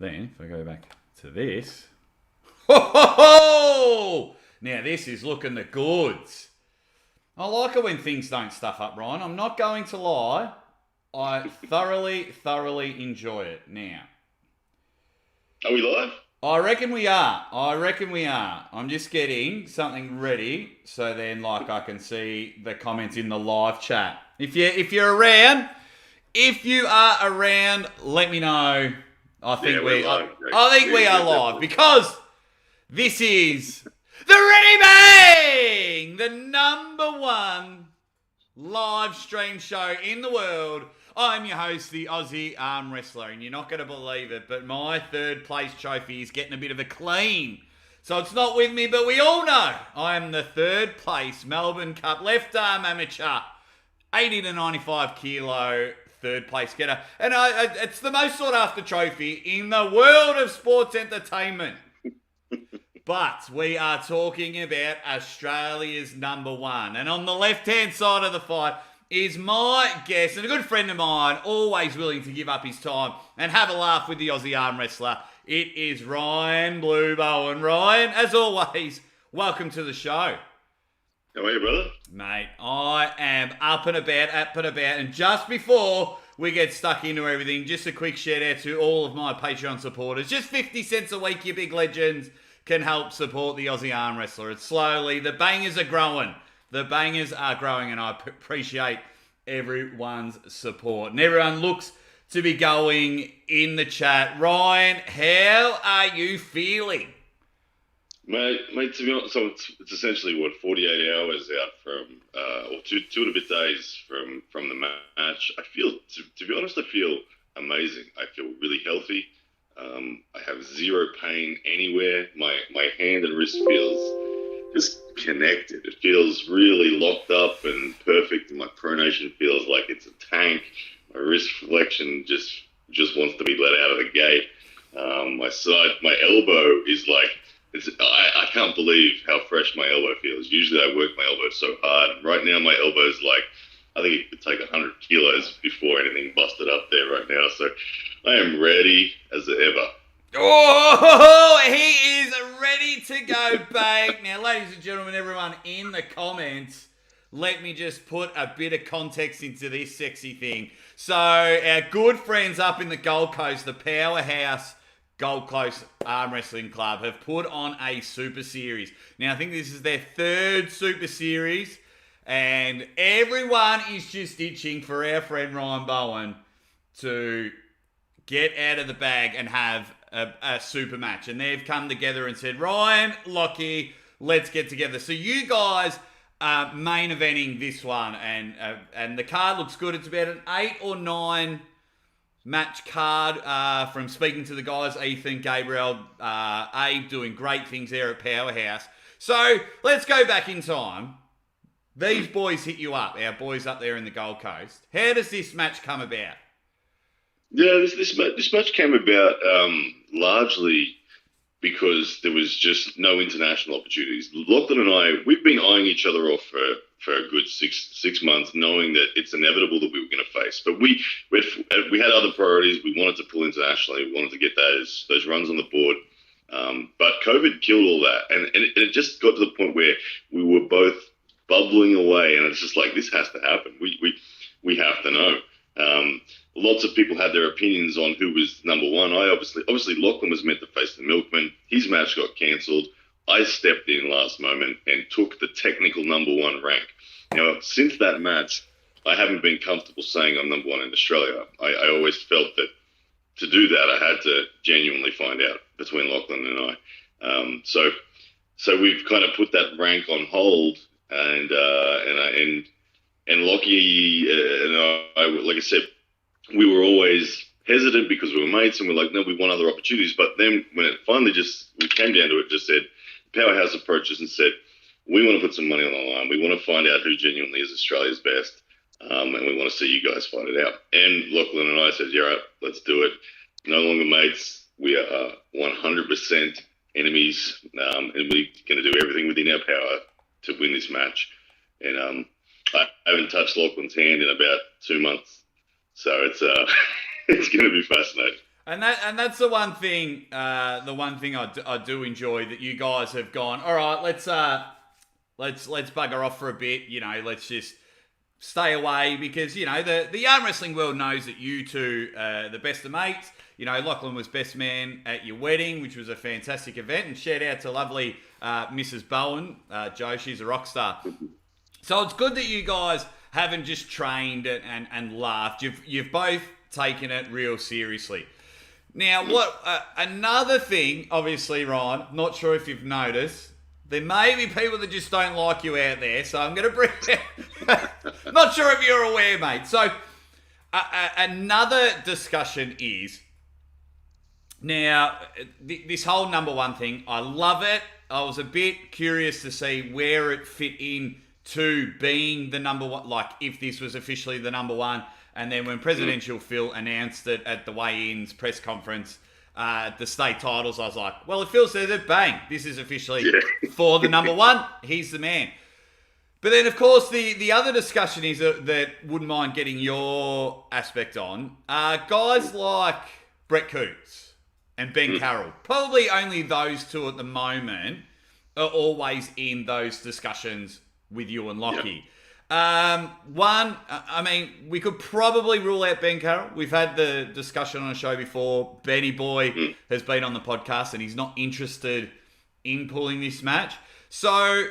Then, if I go back to this... Ho! Now, this is looking the goods. I like it when things don't stuff up, Ryan. I'm not going to lie. I thoroughly enjoy it. Now... Are we live? I reckon we are. I'm just getting something ready so then I can see the comments in the live chat. If you're around, let me know. I think we are live because this is the Ready Bang, the number one live stream show in the world. I'm your host, the Aussie arm wrestler, and you're not going to believe it, but my third place trophy is getting a bit of a clean. So it's not with me, but we all know I am the third place Melbourne Cup left arm amateur, 80 to 95 kilo third place getter. And it's the most sought after trophy in the world of sports entertainment. But we are talking about Australia's number one. And on the left-hand side of the fight is my guest and a good friend of mine, always willing to give up his time and have a laugh with the Aussie arm wrestler. It is Ryan Blue Bowen. Ryan, as always, welcome to the show. How are you, brother? Mate, I am up and about. And just before we get stuck into everything, just a quick shout out to all of my Patreon supporters. Just 50 cents a week, you big legends, can help support the Aussie arm wrestler. It's slowly, the bangers are growing. And I appreciate everyone's support. And everyone looks to be going in the chat. Ryan, how are you feeling? Mate, to be honest, so it's essentially, 48 hours out from, or two and a bit days from the match. I feel, to be honest, I feel amazing. I feel really healthy. I have zero pain anywhere. My hand and wrist feels just connected. It feels really locked up and perfect. My pronation feels like it's a tank. My wrist flexion just wants to be let out of the gate. My elbow is like, I can't believe how fresh my elbow feels. Usually I work my elbow so hard. Right now my elbow is like, I think it could take 100 kilos before anything busted up there right now. So I am ready as ever. Oh, he is ready to go bang. Now, ladies and gentlemen, everyone in the comments, let me just put a bit of context into this sexy thing. So, our good friends up in the Gold Coast, the Powerhouse Gold Coast Arm Wrestling Club, have put on a Super Series. Now, I think this is their third Super Series, and everyone is just itching for our friend Ryan Bowen to get out of the bag and have a super match. And they've come together and said, Ryan, Lockie, let's get together. So you guys are main eventing this one, and the card looks good. It's about an 8 or 9 match card from speaking to the guys, Ethan, Gabriel, Abe, doing great things there at Powerhouse. So let's go back in time. These boys hit you up, our boys up there in the Gold Coast. How does this match come about? Yeah, this match came about largely because there was just no international opportunities. Lachlan and I, we've been eyeing each other off for a good six months, knowing that it's inevitable that we were going to face. But we had other priorities. We wanted to pull internationally. We wanted to get those runs on the board. But COVID killed all that, and it just got to the point where we were both bubbling away, and it's just like, this has to happen. We have to know. Lots of people had their opinions on who was number one. Obviously Lachlan was meant to face the Milkman. His match got cancelled. I stepped in last moment and took the technical number one rank. Now, since that match, I haven't been comfortable saying I'm number one in Australia. I always felt that to do that, I had to genuinely find out between Lachlan and I. So we've kind of put that rank on hold, and Lockie and I, like I said, we were always hesitant because we were mates, and we're like, no, we want other opportunities. But then when it finally we came down to it, just said, Powerhouse approached us and said, we want to put some money on the line. We want to find out who genuinely is Australia's best, and we want to see you guys fight it out. And Lachlan and I said, yeah, right, let's do it. No longer mates. We are 100% enemies, and we're going to do everything within our power to win this match. And I haven't touched Lachlan's hand in about 2 months. So it's going to be fascinating. And that's the one thing. I do enjoy that you guys have gone. All right, let's bugger off for a bit. Let's just stay away because the arm wrestling world knows that you two are the best of mates. Lachlan was best man at your wedding, which was a fantastic event. And shout out to lovely Mrs. Bowen, Joe. She's a rock star. So it's good that you guys haven't just trained and laughed. You've both taken it real seriously. Now, another thing, obviously, Ryan, not sure if you've noticed, there may be people that just don't like you out there, so I'm going to bring not sure if you're aware, mate. So, another discussion is, now, this whole number one thing, I love it. I was a bit curious to see where it fit in to being the number one, like if this was officially the number one. And then when Presidential Phil announced it at the weigh-ins press conference, the state titles, I was like, well, if Phil says it, bang, this is officially for the number one. He's the man. But then, of course, the other discussion is that wouldn't mind getting your aspect on. Guys like Brett Coots and Ben Carroll, probably only those two at the moment are always in those discussions with you and Lockie. One, I mean, we could probably rule out Ben Carroll. We've had the discussion on a show before. Benny Boy has been on the podcast and he's not interested in pulling this match. So,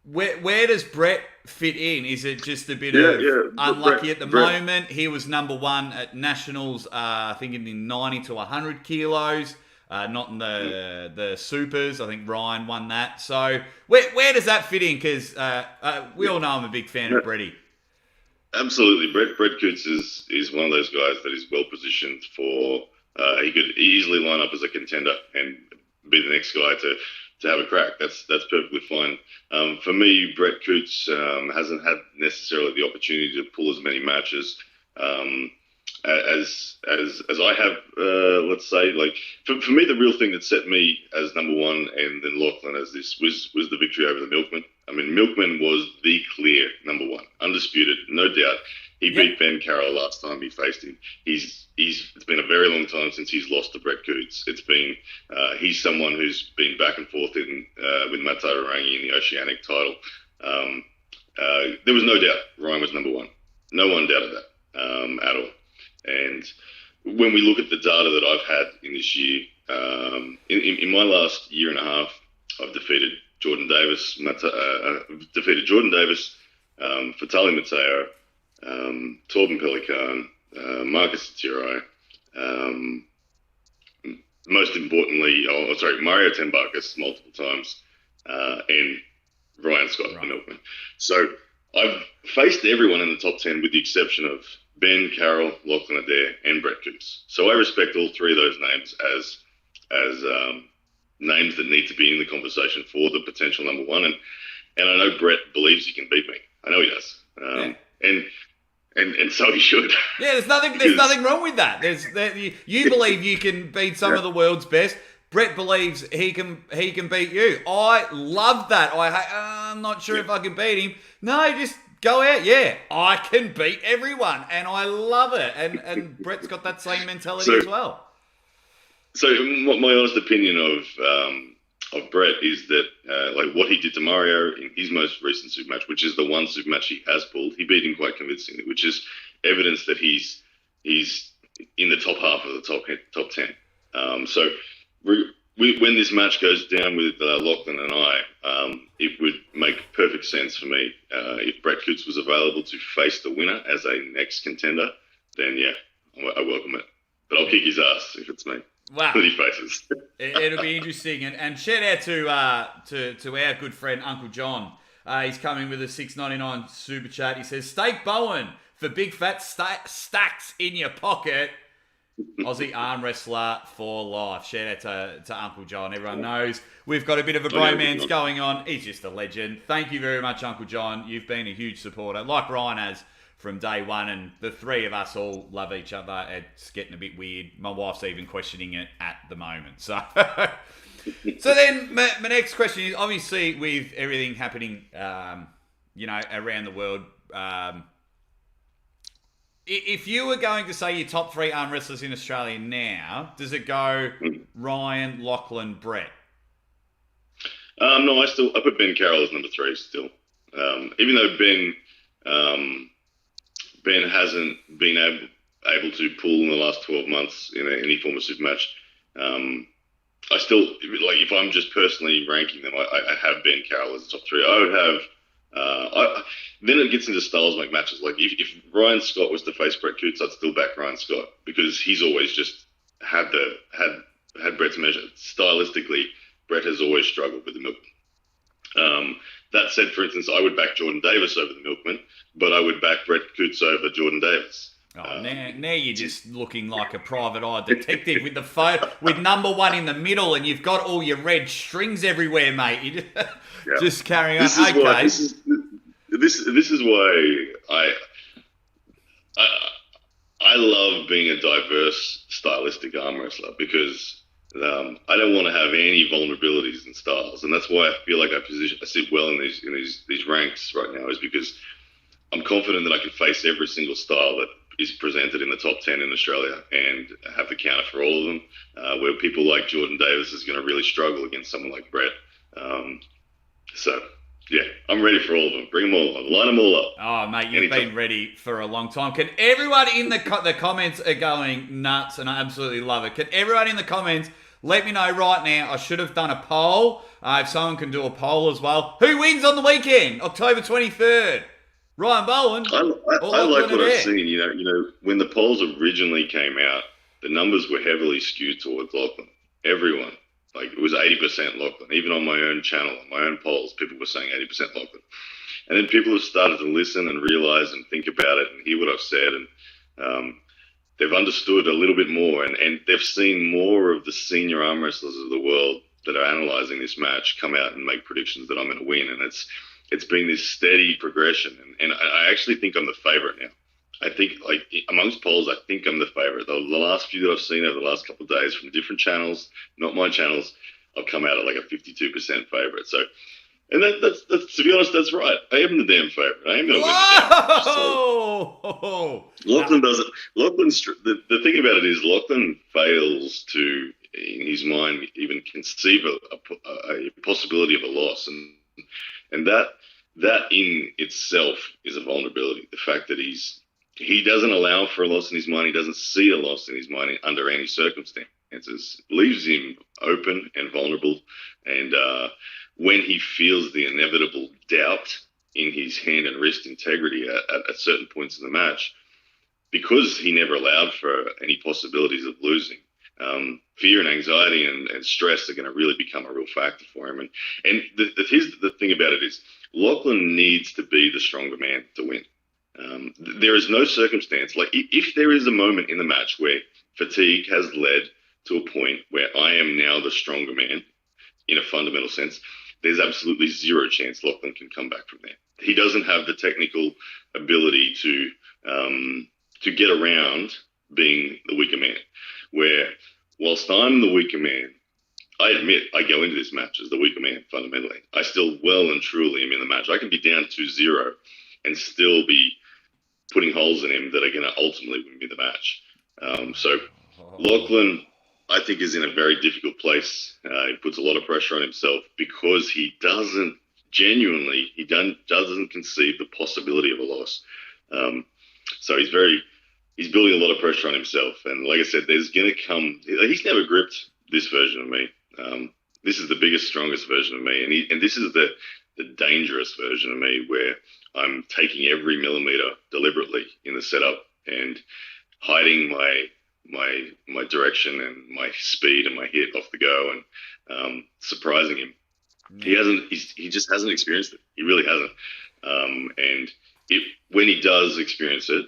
where does Brett fit in? Is it just a bit of unlucky at the moment? He was number one at Nationals, I think in the 90 to 100 kilos. Not in the supers. I think Ryan won that. So where does that fit in? Because we all know I'm a big fan of Bretty. Absolutely. Brett Coots is one of those guys that is well positioned for, he could easily line up as a contender and be the next guy to have a crack. That's perfectly fine. For me, Brett Coots hasn't had necessarily the opportunity to pull as many matches as I have, let's say. Like for me, the real thing that set me as number one and then Lachlan as this was the victory over the Milkman. I mean, Milkman was the clear number one, undisputed, no doubt. He beat Ben Carroll last time he faced him. It's been a very long time since he's lost to Brett Coots. It's been he's someone who's been back and forth with Matt Tarangi in the Oceanic title. There was no doubt Ryan was number one. No one doubted that at all. And when we look at the data that I've had in this year, in my last year and a half, I've defeated Jordan Davis, Vitaly Mateo, Torben Pelikan, Marcus Tirai, most importantly, Mario Tembakis multiple times, and Ryan Scott, the Milkman. So I've faced everyone in the top 10 with the exception of Ben Carroll, Lachlan Adair, and Brett Coots. So I respect all three of those names as names that need to be in the conversation for the potential number one. And I know Brett believes he can beat me. I know he does. And so he should. Yeah, there's nothing wrong with that. You believe you can beat some of the world's best. Brett believes he can beat you. I love that. I'm not sure if I can beat him. No, just go out. Yeah, I can beat everyone, and I love it. And Brett's got that same mentality as well. So my honest opinion of Brett is that like what he did to Mario in his most recent super match, which is the one super match he has pulled, he beat him quite convincingly, which is evidence that he's in the top half of the top 10. So when this match goes down with Lachlan and I, it would make perfect sense for me if Brett Coots was available to face the winner as a next contender. Then yeah, I welcome it, but I'll kick his ass if it's me. Wow. That he faces. It'll be interesting. And shout out to our good friend Uncle John. He's coming with a $6.99 super chat. He says, "Steak Bowen for big fat stacks in your pocket. Aussie arm wrestler for life." Shout out to Uncle John. Everyone knows we've got a bit of a bromance going on. He's just a legend. Thank you very much, Uncle John. You've been a huge supporter, like Ryan has from day one, and the three of us all love each other. It's getting a bit weird. My wife's even questioning it at the moment. So then my next question is, obviously with everything happening, around the world, If you were going to say your top 3 arm wrestlers in Australia now, does it go Ryan, Lachlan, Brett? No, I put Ben Carroll as number 3 still. Even though Ben hasn't been able to pull in the last 12 months in any form of super match. I still, like, if I'm just personally ranking them, I have Ben Carroll as the top 3. I would have. Then it gets into styles like matches. Like if Ryan Scott was to face Brett Coots, I'd still back Ryan Scott because he's always just had Brett's measure. Stylistically, Brett has always struggled with the Milkman. That said, for instance, I would back Jordan Davis over the Milkman, but I would back Brett Coots over Jordan Davis. Now you're just looking like a private eye detective with the photo with number 1 in the middle, and you've got all your red strings everywhere, mate. You just carrying on. This is why I love being a diverse stylistic arm wrestler because I don't want to have any vulnerabilities in styles, and that's why I feel like I sit well in these ranks right now. Is because I'm confident that I can face every single style that is presented in the top 10 in Australia and have the counter for all of them, where people like Jordan Davis is going to really struggle against someone like Brett. So, yeah, I'm ready for all of them. Bring them all on. Line them all up. Oh, mate, you've been ready for a long time. Can everyone in the comments are going nuts, and I absolutely love it. Can everyone in the comments let me know right now? I should have done a poll. If someone can do a poll as well. Who wins on the weekend? October 23rd. Ryan Bowen. I like what I've seen. You know, when the polls originally came out, the numbers were heavily skewed towards Lachlan. Everyone, like it was 80% Lachlan. Even on my own channel, on my own polls, people were saying 80% Lachlan. And then people have started to listen and realize and think about it and hear what I've said, and they've understood a little bit more, and they've seen more of the senior arm wrestlers of the world that are analyzing this match come out and make predictions that I'm going to win, and it's been this steady progression, and I actually think I'm the favorite now. I think, like, amongst polls, I think I'm the favorite. The last few that I've seen over the last couple of days from different channels, not my channels, I've come out at like a 52% favorite. So, and that's to be honest, that's right. I am the damn favorite. I am going to win the damn match. So, Lachlan doesn't. The thing about it is Lachlan fails to, in his mind, even conceive a possibility of a loss, and that in itself is a vulnerability. The fact that he doesn't allow for a loss in his mind, he doesn't see a loss in his mind under any circumstances, leaves him open and vulnerable. And when he feels the inevitable doubt in his hand and wrist integrity at certain points in the match, because he never allowed for any possibilities of losing, fear and anxiety and stress are going to really become a real factor for him. And here's the thing about it is Lachlan needs to be the stronger man to win. There is no circumstance, like if there is a moment in the match where fatigue has led to a point where I am now the stronger man in a fundamental sense, there's absolutely zero chance Lachlan can come back from there. He doesn't have the technical ability to get around being the weaker man, where whilst I'm the weaker man, I admit I go into this match as the weaker man fundamentally. I still well and truly am in the match. I can be down 2-0 and still be putting holes in him that are going to ultimately win me the match. So Lachlan, I think, is in a very difficult place. He puts a lot of pressure on himself because he doesn't conceive the possibility of a loss. So he's building a lot of pressure on himself. And like I said, there's going to come, he's never gripped this version of me. This is the biggest, strongest version of me. And this is the dangerous version of me where I'm taking every millimeter deliberately in the setup and hiding my direction and my speed and my hit off the go and surprising him. He just hasn't experienced it. He really hasn't. And when he does experience it,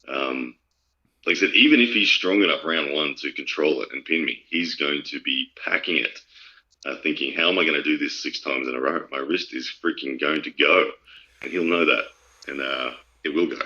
like I said, even if he's strong enough round one to control it and pin me, he's going to be packing it, thinking, how am I going to do this 6 times in a row? My wrist is freaking going to go. And he'll know that. And it will go.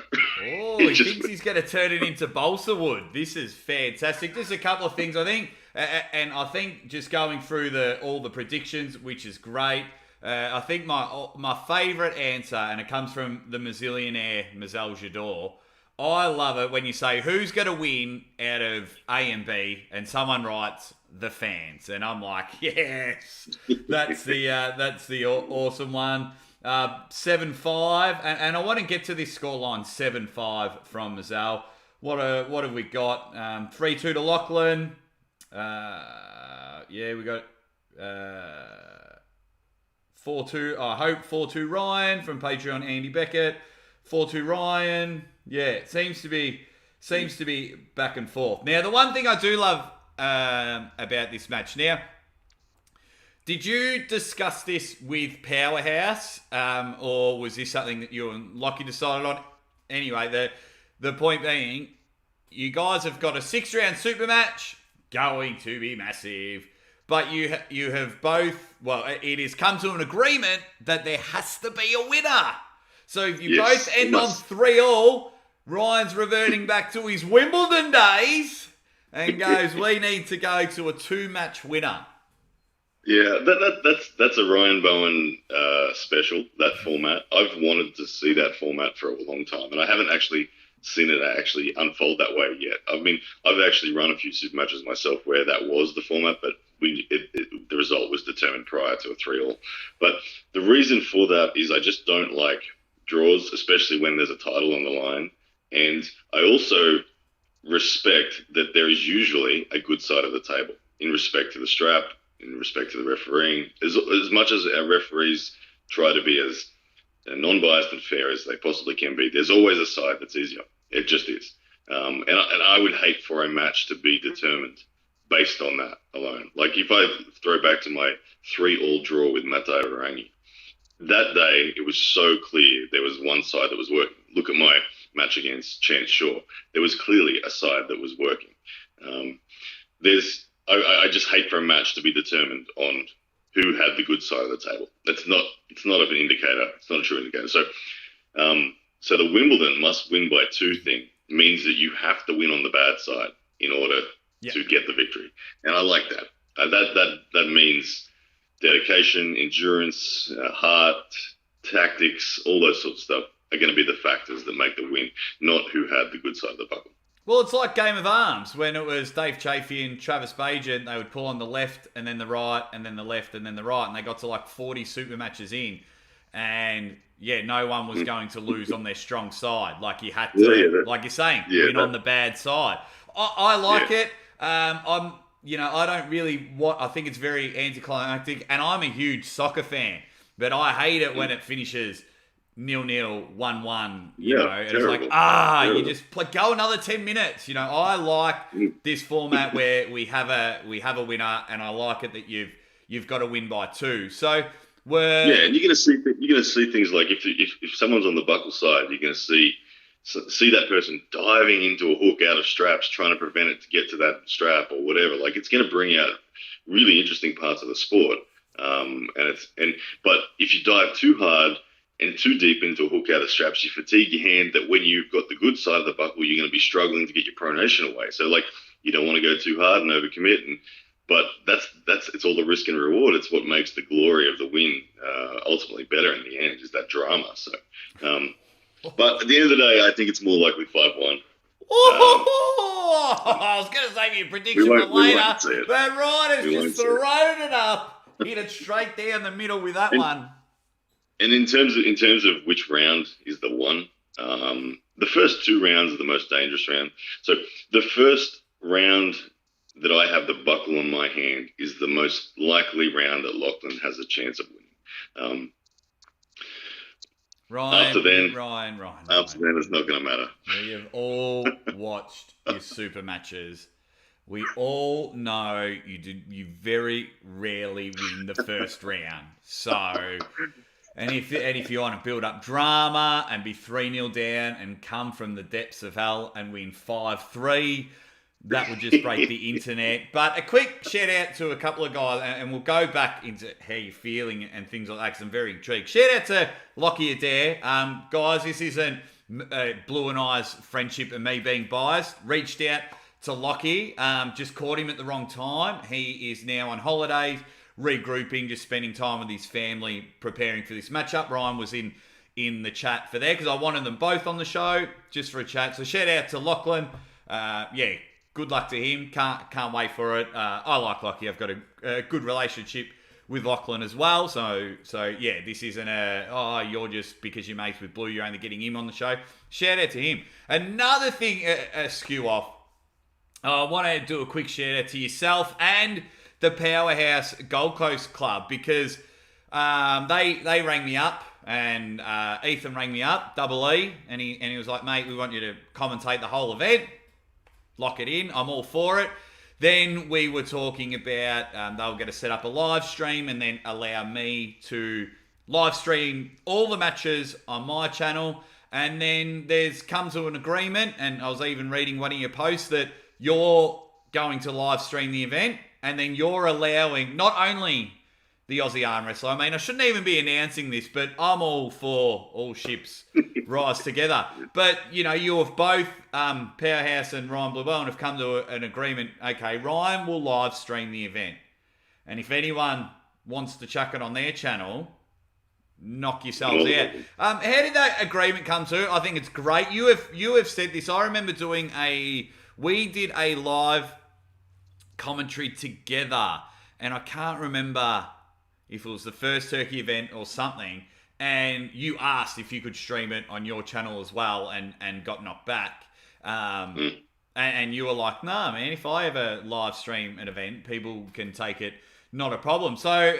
Oh, he thinks he's going to turn it into balsa wood. This is fantastic. Just a couple of things, I think. And I think just going through all the predictions, which is great. I think my favourite answer, and it comes from the Mazillionaire, Mazel Jador, I love it when you say who's going to win out of A and B, and someone writes the fans, and I'm like, yes, that's the awesome one. 7-5, and I want to get to this scoreline 7-5 from Mazel. What have we got? 3-2 to Lachlan. We got 4-2. I hope 4-2 Ryan from Patreon. Andy Beckett. 4-2 Ryan. Yeah, it seems to be back and forth. Now, the one thing I do love about this match now. Did you discuss this with Powerhouse, or was this something that you and Lockie decided on? Anyway, the point being, you guys have got a 6-round super match, going to be massive, but you have both, well, it has come to an agreement that there has to be a winner. So if you both end on 3-all, Ryan's reverting back to his Wimbledon days and goes, we need to go to a 2-match winner. Yeah, that's a Ryan Bowen special, that format. I've wanted to see that format for a long time, and I haven't actually seen it actually unfold that way yet. I've actually run a few super matches myself where that was the format, but the result was determined prior to a 3-all. But the reason for that is I just don't like draws, especially when there's a title on the line, and I also respect that there is usually a good side of the table in respect to the strap, in respect to the refereeing. As much as our referees try to be as non-biased and fair as they possibly can be, there's always a side that's easier. It just is. And I would hate for a match to be determined based on that alone. Like if I throw back to my 3-all draw with Matteo Rangi, that day it was so clear there was one side that was working. Look at my match against Chance Shaw. There was clearly a side that was working. I just hate for a match to be determined on who had the good side of the table. It's not an indicator. It's not a true indicator. So the Wimbledon must win by 2 thing means that you have to win on the bad side in order to get the victory. And I like that. That means dedication, endurance, heart, tactics, all those sorts of stuff are going to be the factors that make the win, not who had the good side of the buckle. Well, it's like Game of Arms when it was Dave Chafee and Travis Bagent. They would pull on the left and then the right and then the left and then the right, and they got to like 40 super matches in, and no one was going to lose on their strong side. Like you had to, like you're saying, win on the bad side. I like it. I don't really I think it's very anticlimactic, and I'm a huge soccer fan, but I hate it when it finishes 0-0, 1-1, you know, and it's like, you just go another 10 minutes. You know, I like this format where we have a winner, and I like it that you've got to win by 2. So and you're gonna see things like if someone's on the buckle side, you're gonna see that person diving into a hook out of straps, trying to prevent it to get to that strap or whatever. Like it's gonna bring out really interesting parts of the sport. But if you dive too hard and too deep into a hook out of straps, you fatigue your hand that when you've got the good side of the buckle, you're going to be struggling to get your pronation away. So, like, you don't want to go too hard and overcommit. But it's all the risk and reward. It's what makes the glory of the win ultimately better in the end, is that drama. So, but at the end of the day, I think it's more likely 5-1. I was going to save you a prediction for later, but Ryan has just thrown it up. Hit it straight down the middle with that one. And in terms of which round is the one, the first 2 rounds are the most dangerous round. So the first round that I have the buckle on my hand is the most likely round that Lachlan has a chance of winning. After then, it's not going to matter. We have all watched your super matches. We all know you very rarely win the first round. So. And if you want to build up drama and be 3-0 down and come from the depths of hell and win 5-3, that would just break the internet. But a quick shout out to a couple of guys, and we'll go back into how you're feeling and things like that, because I'm very intrigued. Shout out to Lockie Adair. Guys, this isn't Blue and I's friendship and me being biased. Reached out to Lockie, just caught him at the wrong time. He is now on holidays, regrouping, just spending time with his family, preparing for this matchup. Ryan was in in the chat for there because I wanted them both on the show just for a chat. So shout out to Lachlan. Good luck to him. Can't wait for it. I like Lockie. I've got a good relationship with Lachlan as well. So yeah, this isn't you're just because you're mates with Blue, you're only getting him on the show. Shout out to him. Another thing, skew off. I want to do a quick shout out to yourself and the Powerhouse Gold Coast Club because they rang me up and Ethan rang me up, Double E, and he was like, mate, we want you to commentate the whole event. Lock it in. I'm all for it. Then we were talking about they were going to set up a live stream and then allow me to live stream all the matches on my channel. And then there's come to an agreement, and I was even reading one of your posts that you're going to live stream the event, and then you're allowing not only the Aussie arm wrestler. I mean, I shouldn't even be announcing this, but I'm all for all ships rise together. But, you know, you have both, Powerhouse and Ryan Bowen have come to an agreement. Okay, Ryan will live stream the event. And if anyone wants to chuck it on their channel, knock yourselves out. How did that agreement come to? I think it's great. You have said this. I remember we did a live commentary together, and I can't remember if it was the first Turkey event or something, and you asked if you could stream it on your channel as well and got knocked back. And you were like, nah, man, if I ever live stream an event, people can take it, not a problem. So,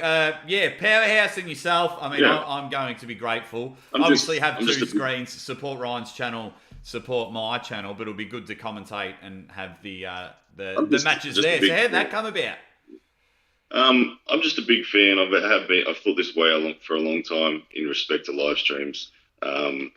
Powerhouse and yourself, I mean, I'm going to be grateful. Obviously, have two screens, support Ryan's channel, support my channel, but it'll be good to commentate and have the matches there. So how did that come about? I'm just a big fan. I've thought this way for a long time in respect to live streams. I'm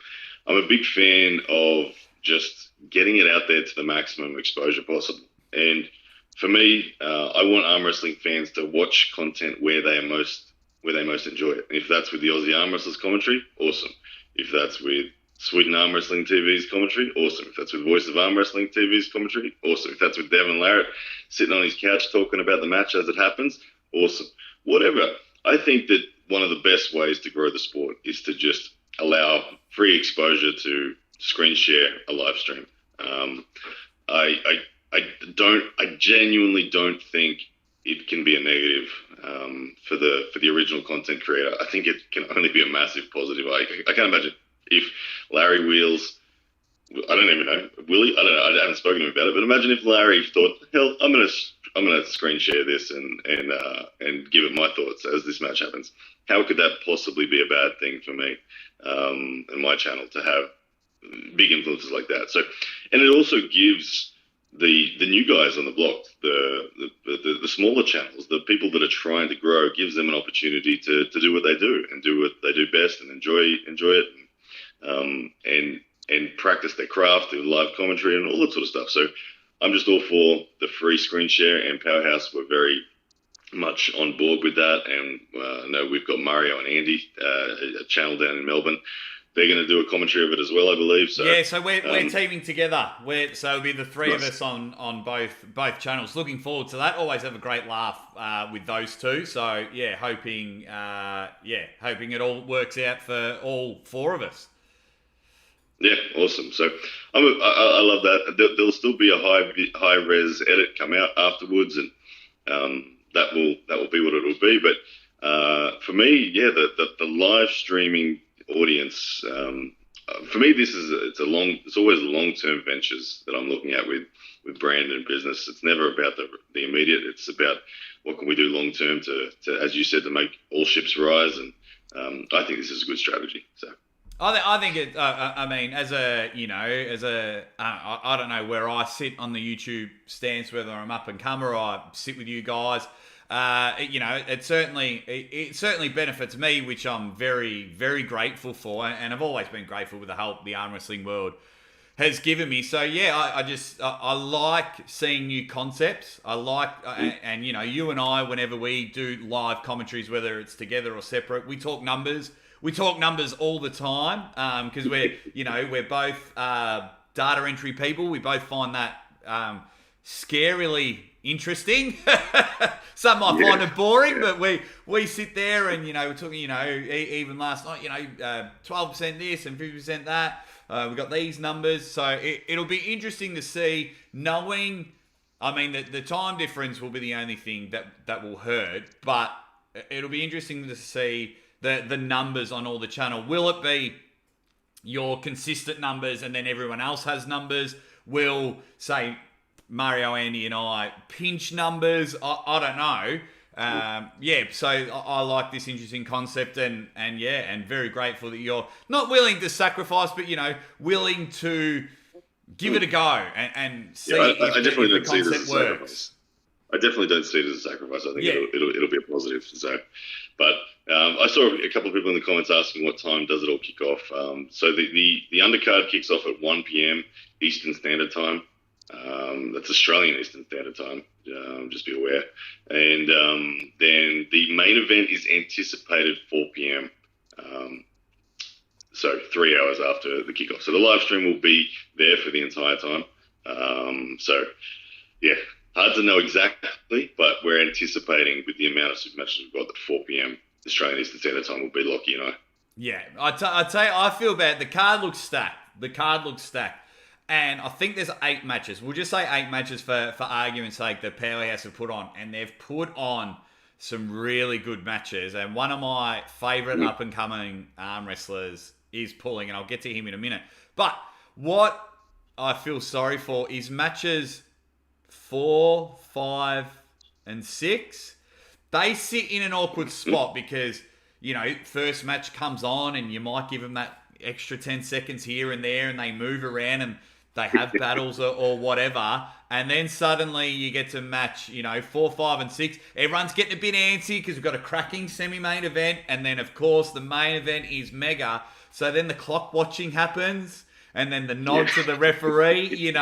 a big fan of just getting it out there to the maximum exposure possible. And for me, I want arm wrestling fans to watch content where they most enjoy it. And if that's with the Aussie Arm Wrestlers commentary, awesome. If that's with Sweden Arm Wrestling TV's commentary, awesome. If that's with Voice of Arm Wrestling TV's commentary, awesome. If that's with Devin Larratt sitting on his couch talking about the match as it happens, awesome. Whatever. I think that one of the best ways to grow the sport is to just allow free exposure to screen share a live stream. I genuinely don't think it can be a negative for the original content creator. I think it can only be a massive positive. I can't imagine if Larry Wheels, I don't even know, Willie, I don't know, I haven't spoken to him about it, but imagine if Larry thought, hell, I'm gonna screen share this and give it my thoughts as this match happens. How could that possibly be a bad thing for me and my channel to have big influences like that? So, and it also gives the new guys on the block, the smaller channels, the people that are trying to grow, gives them an opportunity to do what they do and do what they do best and enjoy it and practice their craft, do live commentary and all that sort of stuff. So I'm just all for the free screen share, and Powerhouse were very much on board with that. And I know we've got Mario and Andy, a channel down in Melbourne. They're going to do a commentary of it as well, I believe. So yeah, so we're teaming together. So it'll be the three of us on both channels. Looking forward to that. Always have a great laugh with those two. So yeah, hoping it all works out for all four of us. Yeah, awesome. So I love that. There'll still be a high res edit come out afterwards, and that will be what it will be. But for me, yeah, the live streaming audience, for me, it's always long-term ventures that I'm looking at with brand and business. It's never about the immediate. It's about what can we do long-term to, as you said, to make all ships rise. And I think this is a good strategy. So. I think it. I mean, I don't know where I sit on the YouTube stance, whether I'm up and comer or I sit with you guys. It certainly benefits me, which I'm very, very grateful for, and I've always been grateful with the help the arm wrestling world has given me. So yeah, I like seeing new concepts. I like, and you and I, whenever we do live commentaries, whether it's together or separate, we talk numbers. We talk numbers all the time because we're both data entry people. We both find that scarily interesting. Some might find it boring, but we sit there and, we're talking, even last night, 12% this and 50% that. We've got these numbers. So it'll be interesting to see, knowing, the time difference will be the only thing that will hurt, but it'll be interesting to see the numbers on all the channel. Will it be your consistent numbers and then everyone else has numbers? Will, say, Mario, Andy and I pinch numbers? I don't know. So I like this interesting concept and very grateful that you're not willing to sacrifice, but, willing to give it a go and see if the concept works. I definitely don't see it as a sacrifice. I think it'll be a positive. So, but I saw a couple of people in the comments asking what time does it all kick off. So the undercard kicks off at 1 p.m. Eastern Standard Time. That's Australian Eastern Standard Time. Just be aware. And then the main event is anticipated 4 p.m. So 3 hours after the kickoff. So the live stream will be there for the entire time. Hard to know exactly, but we're anticipating with the amount of super matches we've got that 4 p.m. Australian Eastern Standard Time will be Lockie and I. Yeah, I tell you, I feel bad. The card looks stacked. And I think there's 8 matches. We'll just say 8 matches for argument's sake that Powerhouse have put on. And they've put on some really good matches. And one of my favourite up-and-coming arm wrestlers is pulling, and I'll get to him in a minute. But what I feel sorry for is matches 4, 5, and 6. They sit in an awkward spot because, first match comes on and you might give them that extra 10 seconds here and there and they move around and they have battles or whatever. And then suddenly you get to match, 4, 5, and 6. Everyone's getting a bit antsy because we've got a cracking semi-main event. And then, of course, the main event is mega. So then the clock watching happens. And then the nod to the referee,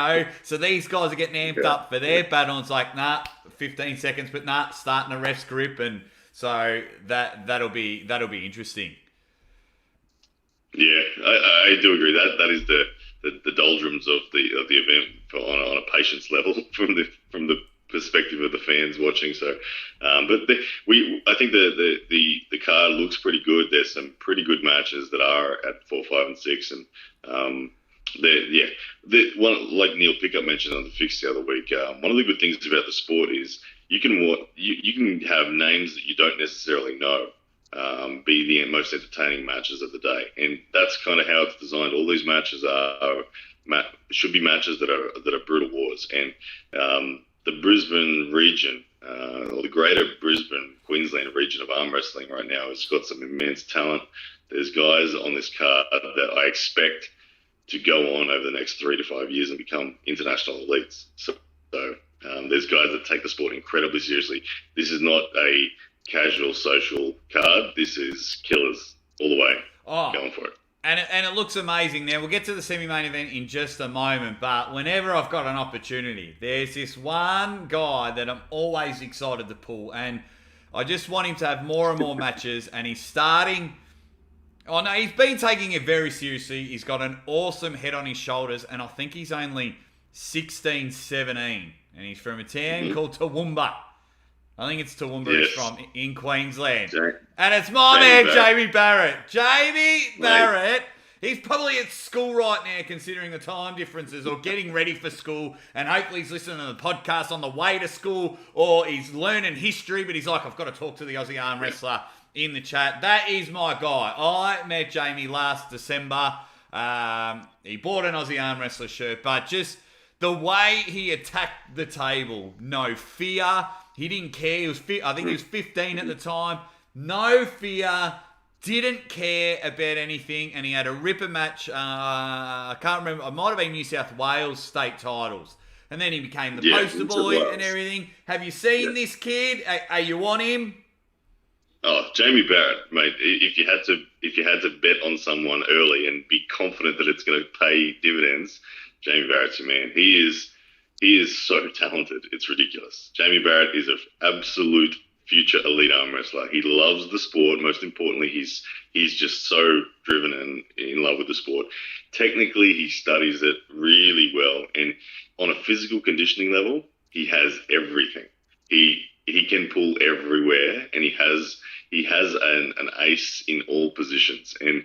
So these guys are getting amped up for their battle. And it's like, 15 seconds, but starting a ref's grip. And so that'll be interesting. Yeah, I do agree. That is the doldrums of the event on a patience level from the perspective of the fans watching. So, I think the card looks pretty good. There's some pretty good matches that are at 4, 5, and 6, and one like Neil Pickup mentioned on the Fix the other week. One of the good things about the sport is you can have names that you don't necessarily know. Be the most entertaining matches of the day, and that's kind of how it's designed. All these matches should be matches that are brutal wars, and the Brisbane region, or the greater Brisbane, Queensland region of arm wrestling right now has got some immense talent. There's guys on this card that I expect to go on over the next 3 to 5 years and become international elites. So there's guys that take the sport incredibly seriously. This is not a casual social card. This is killers all the way. Going for it. And it looks amazing. Now, we'll get to the semi-main event in just a moment, but whenever I've got an opportunity, there's this one guy that I'm always excited to pull, and I just want him to have more and more matches, and he's starting... Oh, no, he's been taking it very seriously. He's got an awesome head on his shoulders, and I think he's only 16, 17, and he's from a town called Toowoomba. I think it's Toowoomba he's from, in Queensland. And it's my man, Jamie Barrett. Jamie Barrett. He's probably at school right now, considering the time differences, or getting ready for school, and hopefully he's listening to the podcast on the way to school, or he's learning history, but he's like, I've got to talk to the Aussie arm wrestler in the chat. That is my guy. I met Jamie last December. He bought an Aussie arm wrestler shirt, but just the way he attacked the table, no fear. He didn't care. I think he was 15 at the time. No fear. Didn't care about anything. And he had a ripper match. I can't remember. It might have been New South Wales state titles. And then he became the poster boy and everything. Have you seen this kid? Are you on him? Oh, Jamie Barrett, mate. If you had to bet on someone early and be confident that it's going to pay dividends, Jamie Barrett's your man. He is so talented. It's ridiculous. Jamie Barrett is an absolute future elite arm wrestler. He loves the sport. Most importantly, he's just so driven and in love with the sport. Technically, he studies it really well. And on a physical conditioning level, he has everything. He can pull everywhere, and he has an ace in all positions, and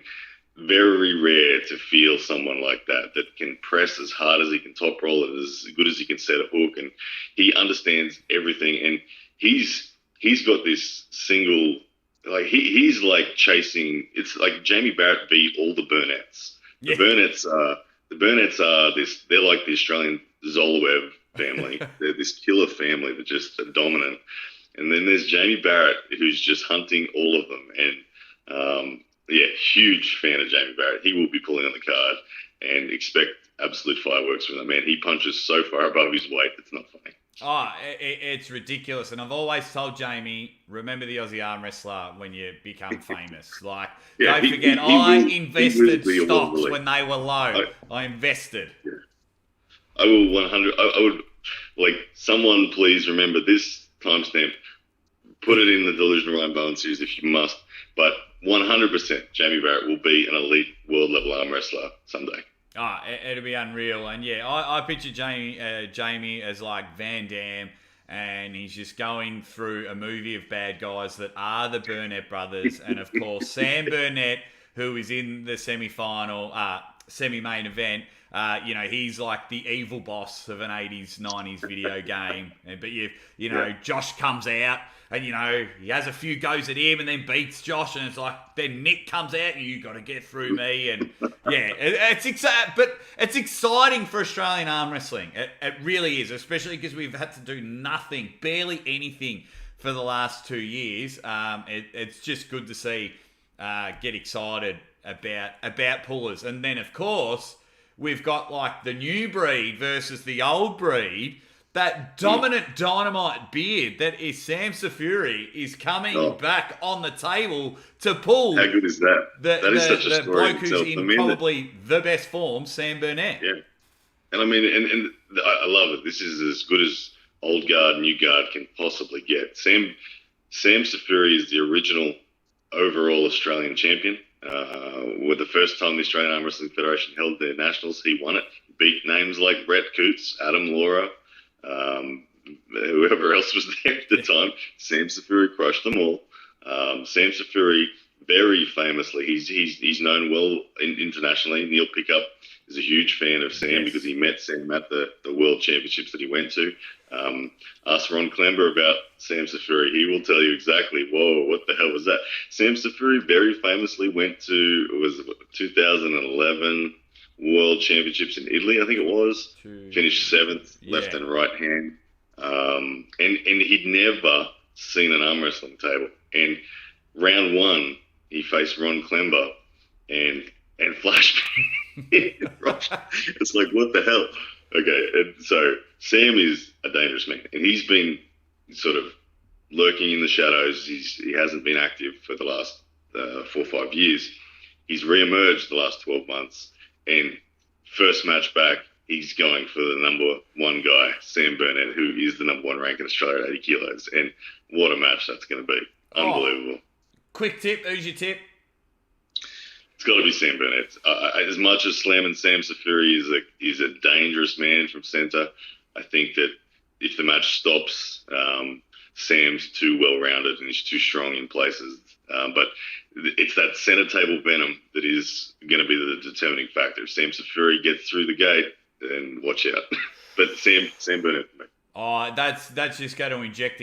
very rare to feel someone like that can press as hard as he can, top roll it as good as he can set a hook, and he understands everything. And he's got this single, like he's like chasing. It's like Jamie Barrett beat all the Burnett's. Yeah. The Burnetts are this. They're like the Australian Zoloev family. They're this killer family that just are dominant. And then there's Jamie Barrett, who's just hunting all of them. And huge fan of Jamie Barrett. He will be pulling on the card, and expect absolute fireworks from that man. He punches so far above his weight, it's not funny. Oh, it's ridiculous. And I've always told Jamie, remember the Aussie arm wrestler when you become famous. Like, don't forget, I invested stocks when they were low. I invested. Yeah. I will 100. I would, like, someone please remember this timestamp. Put it in the Delusional Ryan Bowen series if you must. But 100% Jamie Barrett will be an elite world level arm wrestler someday. Oh, it'll be unreal. And yeah, I picture Jamie as like Van Damme, and he's just going through a movie of bad guys that are the Burnett brothers. And of course, Sam Burnett, who is in the semi-main event, he's like the evil boss of an 80s, 90s video game. But Josh comes out, and he has a few goes at him and then beats Josh, and it's like, then Nick comes out and you got to get through me. And yeah, it's exciting for Australian arm wrestling. It really is, especially because we've had to do nothing, barely anything for the last 2 years. It's just good to see, get excited about pullers. And then of course, we've got like the new breed versus the old breed. That dominant dynamite beard that is Sam Safuri is coming back on the table to pull. How good is that? That is such a story. The bloke who's in probably the best form, Sam Burnett. Yeah. And I mean, and I love it. This is as good as old guard, new guard can possibly get. Sam Safuri is the original overall Australian champion. With the first time the Australian Arm Wrestling Federation held their nationals, he won it. Beat names like Brett Coots, Adam Laura, whoever else was there at the time. Sam Safuri crushed them all. Sam Safuri, very famously, he's known well internationally. Neil Pickup is a huge fan of Sam because he met Sam at the World Championships that he went to. Ask Ron Clember about Sam Safuri. He will tell you exactly, whoa, what the hell was that? Sam Safuri very famously went to, 2011 World Championships in Italy, I think it was. Finished 7th, left and right hand. And he'd never seen an arm wrestling table. And round 1, he faced Ron Clember and flashed. It's like, what the hell? Okay, and so Sam is a dangerous man, and he's been sort of lurking in the shadows. He hasn't been active for the last 4 or 5 years. He's re-emerged the last 12 months, and first match back, he's going for the number 1 guy, Sam Burnett, who is the number 1 rank in Australia at 80 kilos. And what a match that's going to be. Unbelievable. Quick tip, who's your tip? It's got to be Sam Burnett. As much as slamming Sam Safuri is a dangerous man from centre, I think that if the match stops, Sam's too well-rounded and he's too strong in places. But it's that centre table venom that is going to be the determining factor. If Sam Safuri gets through the gate, then watch out. But Sam Burnett. Oh, that's just going to inject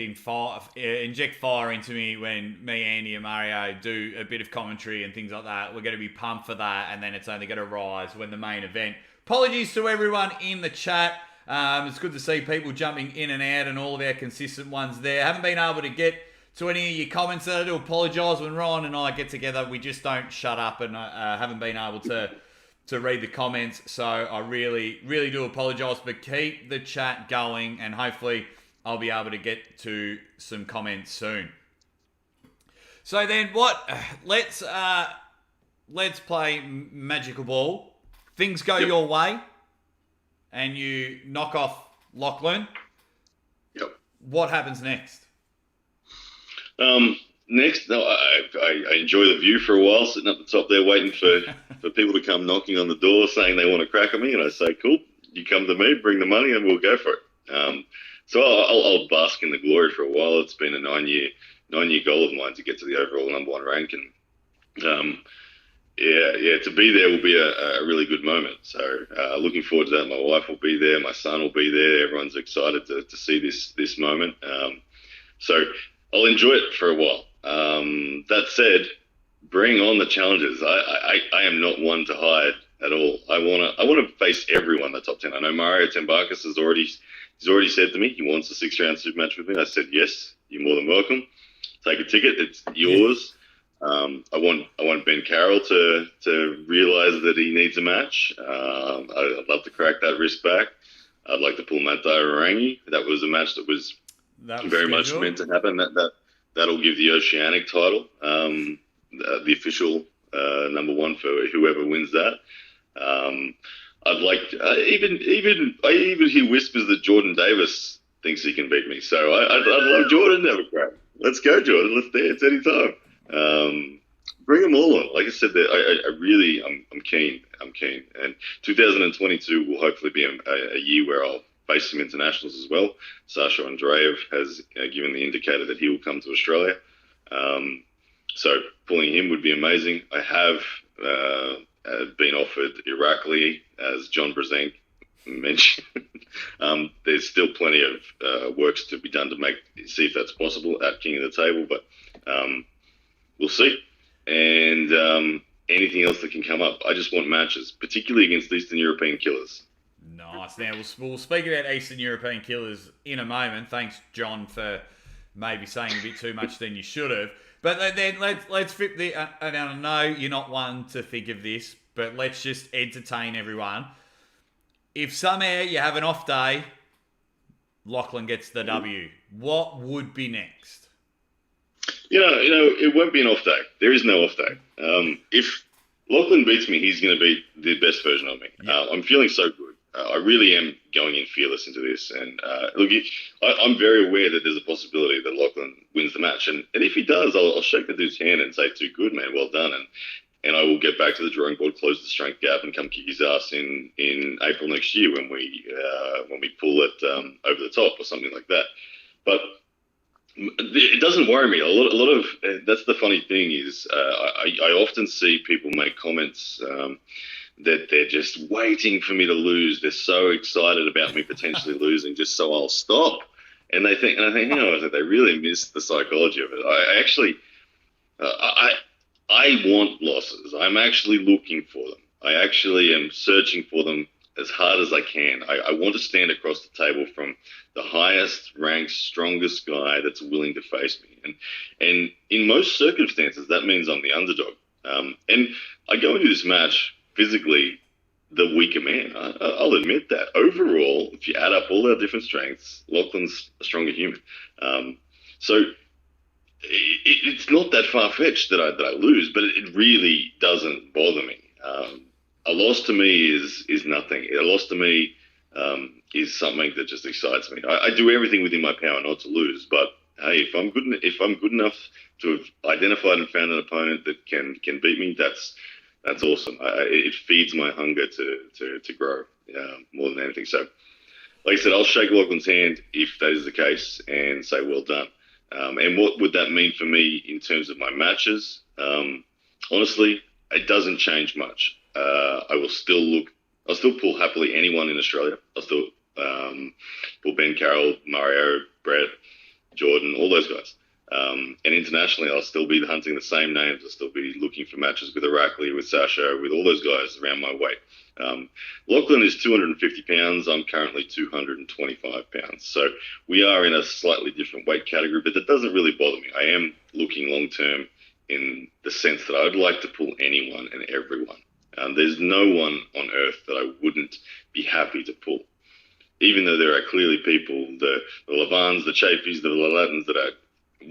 fire into me when me, Andy, and Mario do a bit of commentary and things like that. We're going to be pumped for that, and then it's only going to rise when the main event. Apologies to everyone in the chat. It's good to see people jumping in and out and all of our consistent ones there. Haven't been able to get to any of your comments there. I do apologise when Ron and I get together. We just don't shut up, and haven't been able to read the comments, so I really, really do apologise, but keep the chat going, and hopefully I'll be able to get to some comments soon. So then let's play Magical Ball. Things go your way, and you knock off Lachlan. Yep. What happens next? Next, I enjoy the view for a while, sitting up the top there waiting for people to come knocking on the door saying they want to crack at me, and I say, cool, you come to me, bring the money, and we'll go for it. So I'll bask in the glory for a while. It's been a nine-year goal of mine to get to the overall number one rank, and to be there will be a really good moment. So looking forward to that. My wife will be there, my son will be there. Everyone's excited to see this moment. So I'll enjoy it for a while. That said, bring on the challenges. I am not one to hide at all. I wanna face everyone in the top 10. I know Mario Tembakis he's already said to me he wants a 6-round super match with me. I said yes, you're more than welcome. Take a ticket, it's yours. I want Ben Carroll to realise that he needs a match. I'd love to crack that wrist back. I'd like to pull Matt Dairangi. That was a match that was very much meant to happen. That'll give the Oceanic title, the official number one for whoever wins that. I'd like I even hear whispers that Jordan Davis thinks he can beat me. So I'd love Jordan to have a crack. Let's go, Jordan. Let's dance anytime. Bring them all on. Like I said, I'm keen. And 2022 will hopefully be a year where I'll face some internationals as well. Sasha Andreev has given the indicator that he will come to Australia. So pulling him would be amazing. I have been offered Irakli, as John Brzenk mentioned. There's still plenty of works to be done to see if that's possible at King of the Table, but we'll see. And anything else that can come up. I just want matches, particularly against Eastern European killers. Nice. Now, we'll speak about Eastern European killers in a moment. Thanks, John, for maybe saying a bit too much than you should have. But then let's flip the... and I know you're not one to think of this, but let's just entertain everyone. If somehow you have an off day, Lachlan gets the W, what would be next? You know, it won't be an off day. There is no off day. If Lachlan beats me, he's going to be the best version of me. Yeah. I'm feeling so good. I really am going in fearless into this. And look, I'm very aware that there's a possibility that Lachlan wins the match. And if he does, I'll shake the dude's hand and say, too good, man, well done. And I will get back to the drawing board, close the strength gap, and come kick his ass in April next year when we pull it over the top or something like that. But it doesn't worry me. A lot of that's the funny thing is I often see people make comments that they're just waiting for me to lose. They're so excited about me potentially losing just so I'll stop. And I think, they really miss the psychology of it. I want losses. I'm actually looking for them. I actually am searching for them as hard as I can. I want to stand across the table from the highest ranked, strongest guy that's willing to face me. And in most circumstances, that means I'm the underdog. And I go into this match physically the weaker man. I'll admit that. Overall, if you add up all our different strengths, Lachlan's a stronger human. So it's not that far-fetched that I lose, but it really doesn't bother me. A loss to me is nothing. A loss to me is something that just excites me. I do everything within my power not to lose, but hey, if I'm good enough to have identified and found an opponent that can beat me, that's awesome. It feeds my hunger to grow more than anything. So, like I said, I'll shake Lachlan's hand if that is the case and say well done. And what would that mean for me in terms of my matches? Honestly, it doesn't change much. I'll still pull happily anyone in Australia. I'll still pull Ben Carroll, Mario, Brett, Jordan, all those guys. And internationally, I'll still be hunting the same names. I'll still be looking for matches with Irakli, with Sasha, with all those guys around my weight. Lachlan is 250 pounds. I'm currently 225 pounds. So we are in a slightly different weight category, but that doesn't really bother me. I am looking long-term in the sense that I'd like to pull anyone and everyone. There's no one on earth that I wouldn't be happy to pull. Even though there are clearly people, the Levans, the Chafies, the Latins that are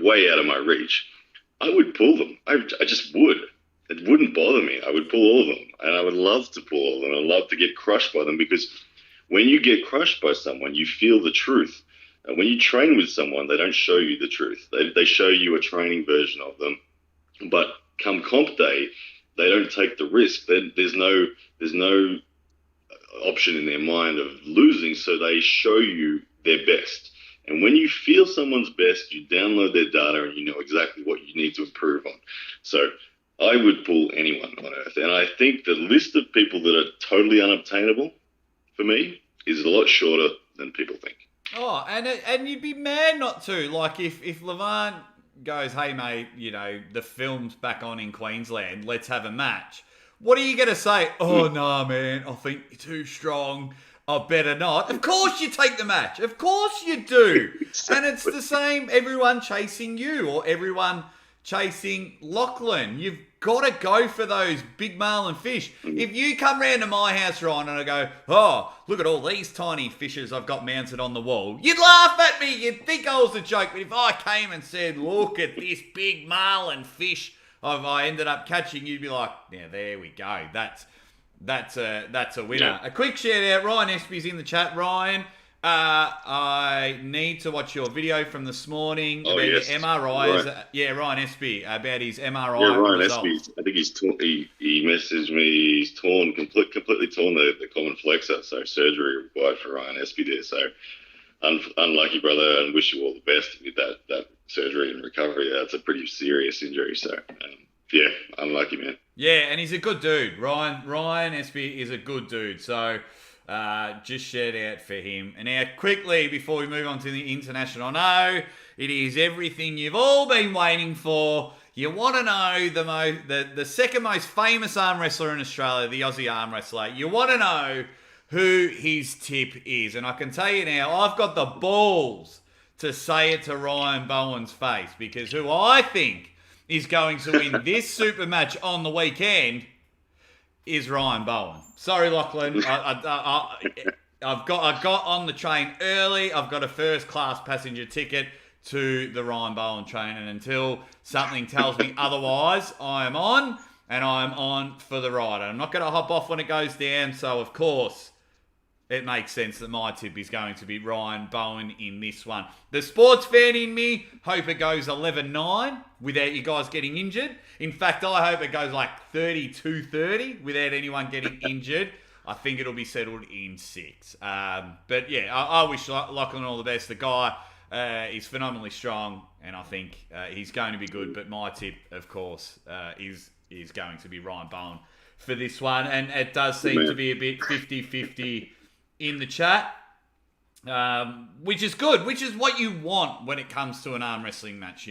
way out of my reach, I would pull them. I just would. It wouldn't bother me. I would pull all of them, and I would love to pull all of them. I'd love to get crushed by them, because when you get crushed by someone, you feel the truth. And when you train with someone, they don't show you the truth. They show you a training version of them. But come comp day, they don't take the risk. There's no option in their mind of losing, so they show you their best. And when you feel someone's best, you download their data and you know exactly what you need to improve on. So I would pull anyone on earth. And I think the list of people that are totally unobtainable for me is a lot shorter than people think. Oh, and you'd be mad not to. Like, if Levant goes, hey, mate, the film's back on in Queensland, let's have a match. What are you going to say? Oh, nah, man, I think you're too strong. I better not. Of course you take the match. Of course you do. Exactly. And it's the same, everyone chasing you or everyone chasing Lachlan. You've got to go for those big marlin fish. If you come round to my house, Ryan, and I go, oh, look at all these tiny fishes I've got mounted on the wall, you'd laugh at me. You'd think I was a joke. But if I came and said, look at this big marlin fish I ended up catching, you'd be like, yeah, there we go. That's a winner. Yeah. A quick shout out. Ryan Espy's in the chat. Ryan, I need to watch your video from this morning Oh, about yes. your MRIs. Right. Yeah, Ryan Espy about his MRI. Yeah, Ryan results. Espy. I think he's torn. He messaged me. He's completely torn the common flexor. So surgery required for Ryan Espy there. So unlucky, brother, and wish you all the best with that surgery and recovery. That's a pretty serious injury. So yeah, unlucky, man. Yeah, and he's a good dude. Ryan Espy is a good dude. So just shout out for him. And now, quickly, before we move on to the international, no, it is everything you've all been waiting for. You want to know the second most famous arm wrestler in Australia, the Aussie arm wrestler. You want to know who his tip is. And I can tell you now, I've got the balls to say it to Ryan Bowen's face, because who I think is going to win this super match on the weekend is Ryan Bowen. Sorry, Lachlan. I got on the train early. I've got a first class passenger ticket to the Ryan Bowen train, and until something tells me otherwise, I am on, and I'm on for the ride. I'm not going to hop off when it goes down, so of course it makes sense that my tip is going to be Ryan Bowen in this one. The sports fan in me hope it goes 11-9 without you guys getting injured. In fact, I hope it goes like 32-30 without anyone getting injured. I think it'll be settled in 6. But yeah, I wish Lachlan all the best. The guy is phenomenally strong, and I think he's going to be good. But my tip, of course, is going to be Ryan Bowen for this one. And it does seem to be a bit 50-50 in the chat, which is good, which is what you want when it comes to an arm wrestling match.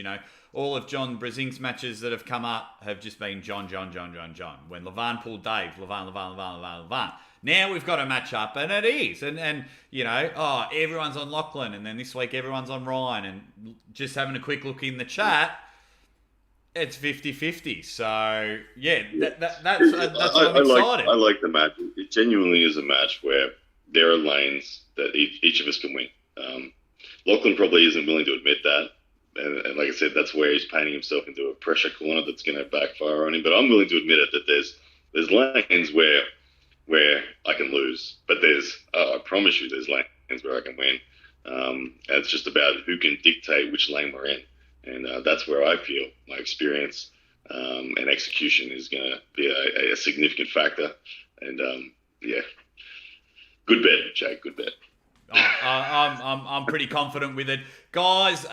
All of John Brazink's matches that have come up have just been John. When Levant pulled Dave, Levant. Now we've got a match up, and it is. And everyone's on Lachlan, and then this week everyone's on Ryan. And just having a quick look in the chat, it's 50-50. So, yeah, that's what I'm excited. I like the match. It genuinely is a match where there are lanes that each of us can win. Lachlan probably isn't willing to admit that. And like I said, that's where he's painting himself into a pressure corner that's going to backfire on him. But I'm willing to admit it, that there's lanes where I can lose. But I promise you, there's lanes where I can win. It's just about who can dictate which lane we're in. And that's where I feel my experience and execution is going to be a significant factor. And, yeah. Good bet, Jake. Good bet. I'm pretty confident with it. Guys,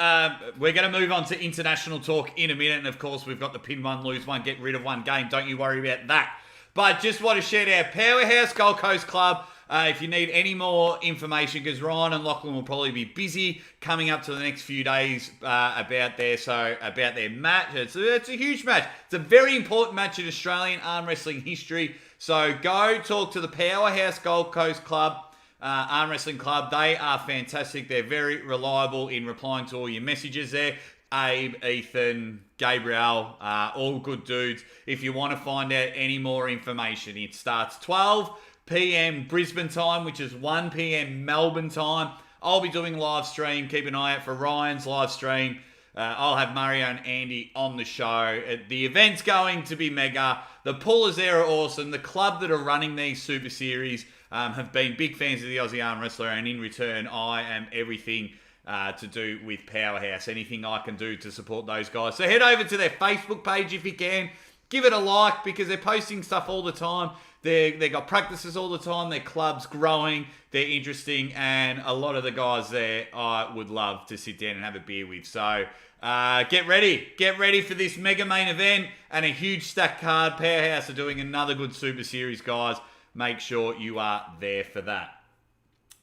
we're going to move on to international talk in a minute. And, of course, we've got the pin one, lose one, get rid of one game. Don't you worry about that. But just want to shout out Powerhouse Gold Coast Club. If you need any more information, because Ryan and Lachlan will probably be busy coming up to the next few days about their match. It's a huge match. It's a very important match in Australian arm wrestling history. So go talk to the Powerhouse Gold Coast Club, Arm Wrestling Club. They are fantastic. They're very reliable in replying to all your messages there. Abe, Ethan, Gabriel, all good dudes. If you want to find out any more information, it starts 12 p.m. Brisbane time, which is 1 p.m. Melbourne time. I'll be doing live stream. Keep an eye out for Ryan's live stream. I'll have Mario and Andy on the show. The event's going to be mega. The pullers there are awesome. The club that are running these super series have been big fans of the Aussie Arm Wrestler, and in return, I am everything to do with Powerhouse. Anything I can do to support those guys. So head over to their Facebook page if you can. give it a like because they're posting stuff all the time. They got practices all the time. Their club's growing. They're interesting, and a lot of the guys there I would love to sit down and have a beer with. So get ready for this mega main event and a huge stack card. Powerhouse are doing another good Super Series, guys. Make sure you are there for that.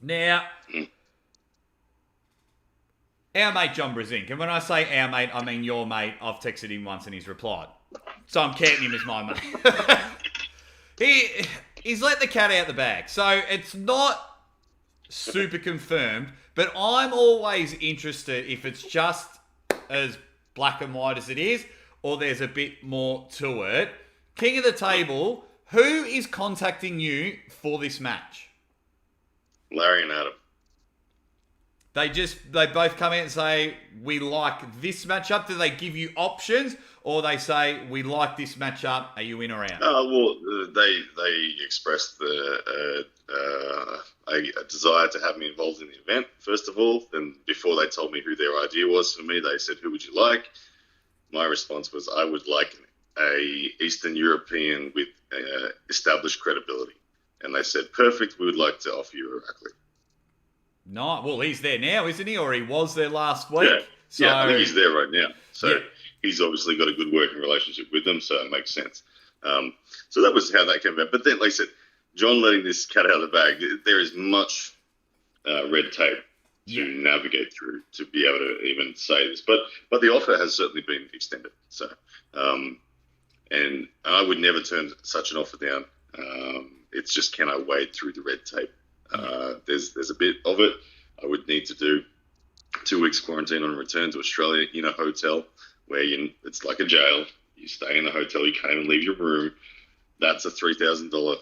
Now, our mate John Brezink, and when I say our mate, I mean your mate. I've texted him once and he's replied, so I'm counting him as my mate. He's let the cat out the bag, so it's not super confirmed, but I'm always interested if it's just as black and white as it is, or there's a bit more to it. King of the Table, who is contacting you for this match? Larry and Adam. They both come out and say, we like this matchup. Do they give you options, or they say, we like this matchup, are you in or out? They expressed a desire to have me involved in the event, first of all. Then before they told me who their idea was for me, they said, who would you like? My response was, I would like a Eastern European with established credibility. And they said, perfect, we would like to offer you Heracles. No, well, he's there now, isn't he? Or he was there last week. Yeah, I think he's there right now. So he's obviously got a good working relationship with them, so it makes sense. So that was how that came about. But then, like I said, John letting this cat out of the bag, there is much red tape to navigate through to be able to even say this. But the offer has certainly been extended. So, and I would never turn such an offer down. It's just, can I wade through the red tape? There's a bit of it. I would need to do 2 weeks quarantine on return to Australia in a hotel where it's like a jail. You stay in the hotel, you can't even leave your room. That's a $3,000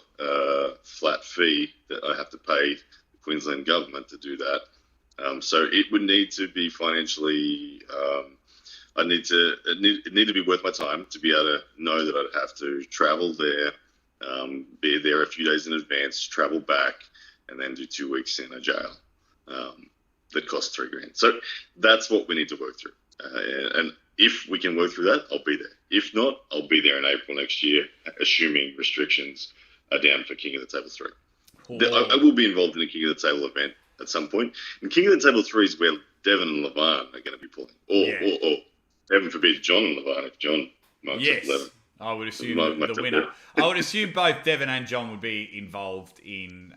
flat fee that I have to pay the Queensland government to do that. So it would need to be financially. It need to be worth my time to be able to know that I'd have to travel there, be there a few days in advance, travel back, and then do 2 weeks in a jail that costs $3,000. So that's what we need to work through. And if we can work through that, I'll be there. If not, I'll be there in April next year, assuming restrictions are down for King of the Table 3. I will be involved in a King of the Table event at some point. And King of the Table 3 is where Devon and Levan are going to be pulling. Or heaven forbid, John and Levan, if John might have 11. I would assume the winner. I would assume both Devon and John would be involved in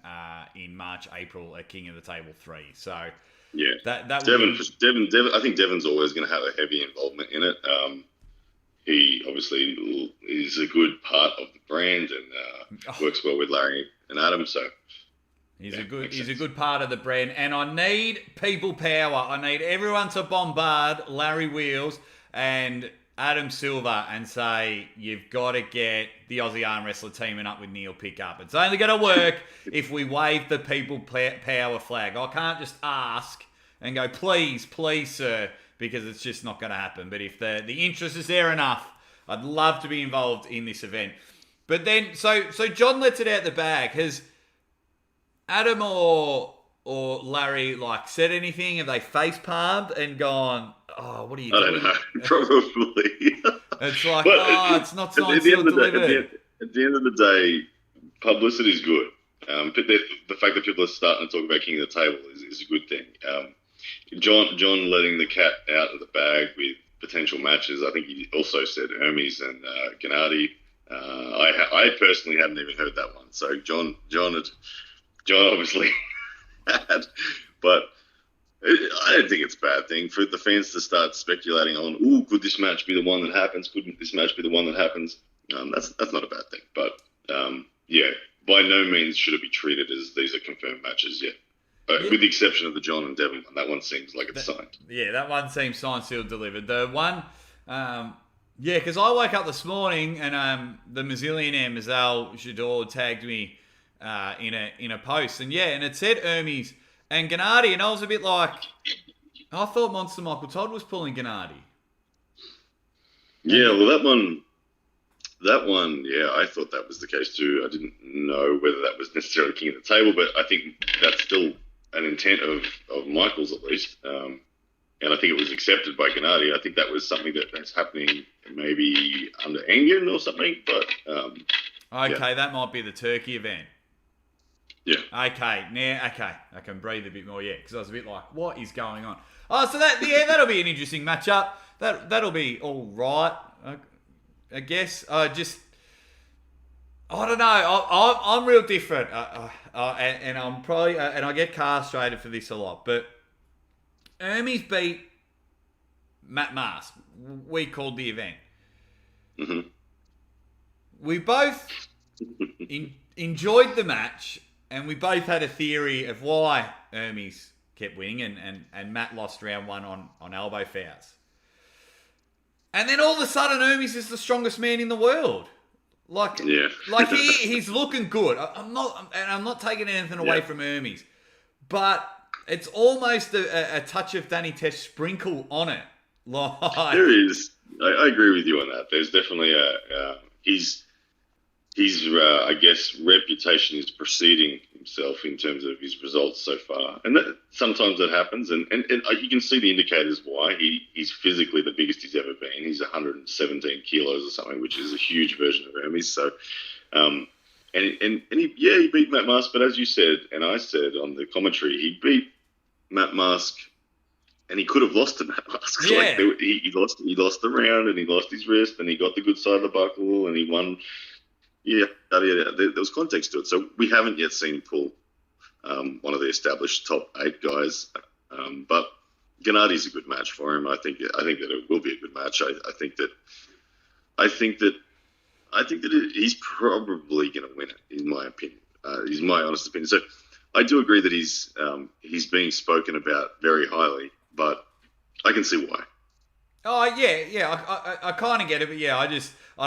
March, April at King of the Table 3. So yeah, that Devon. I think Devon's always going to have a heavy involvement in it. He obviously is a good part of the brand and works well with Larry and Adam. So he's a good part of the brand. And I need people power. I need everyone to bombard Larry Wheels and Adam Silver and say, you've got to get the Aussie arm wrestler teaming up with Neil Pickup. It's only going to work if we wave the people power flag. I can't just ask and go, please, sir, because it's just not going to happen. But if the interest is there enough, I'd love to be involved in this event. But then, so John lets it out the bag. Has Adam or Larry said anything? Have they face palmed and gone, oh, what are you doing? I don't know. Probably. It's like, it's not signed, sealed, delivered. At the end of the day, publicity is good. But the fact that people are starting to talk about King of the Table is a good thing. John letting the cat out of the bag with potential matches. I think he also said Hermes and Gennady. I personally hadn't even heard that one. So John obviously had, but I don't think it's a bad thing for the fans to start speculating on, could this match be the one that happens? Couldn't this match be the one that happens? That's not a bad thing. But, by no means should it be treated as these are confirmed matches yet. With the exception of the John and Devon one. That one seems like it's signed. Yeah, that one seems signed, sealed, delivered. The one, because I woke up this morning and the Mazillionaire Mazal Jador tagged me in a post. And it said Hermes and Gennady, and I was a bit like, I thought Monster Michael Todd was pulling Gennady. Yeah, well, that one, I thought that was the case too. I didn't know whether that was necessarily King of the Table, but I think that's still an intent of Michael's at least. and I think it was accepted by Gennady. I think that was something that's happening maybe under Engen or something. But okay, that might be the Turkey event. Yeah. Okay, I can breathe a bit more, because I was a bit like, what is going on? Oh, so that'll be an interesting matchup. That'll be all right, I guess. I don't know. I'm real different, and I'm probably and I get castrated for this a lot. But Hermes beat Matt Mask. We called the event. Mm-hmm. We both enjoyed the match. And we both had a theory of why Hermes kept winning and Matt lost round one on elbow fouls. And then all of a sudden, Hermes is the strongest man in the world. He's looking good. I'm not taking anything away from Hermes, but it's almost a touch of Danny Tesh sprinkle on it. There is. I agree with you on that. There's definitely his I guess reputation is preceding himself in terms of his results so far, and sometimes that happens, and you can see the indicators why. He's physically the biggest he's ever been. He's 117 kilos or something, which is a huge version of Hermes. So, and he beat Matt Mask, but as you said and I said on the commentary, he beat Matt Mask. And he could have lost to Matt Mask. Yeah. He lost the round, and he lost his wrist, and he got the good side of the buckle, and he won. Yeah, there was context to it. So we haven't yet seen him pull one of the established top 8 guys. But Gennady's a good match for him. I think that it will be a good match. I think that he's probably going to win it, in my opinion. Is my honest opinion. So I do agree that he's being spoken about very highly, but I can see why. Oh yeah. I kind of get it, but yeah, I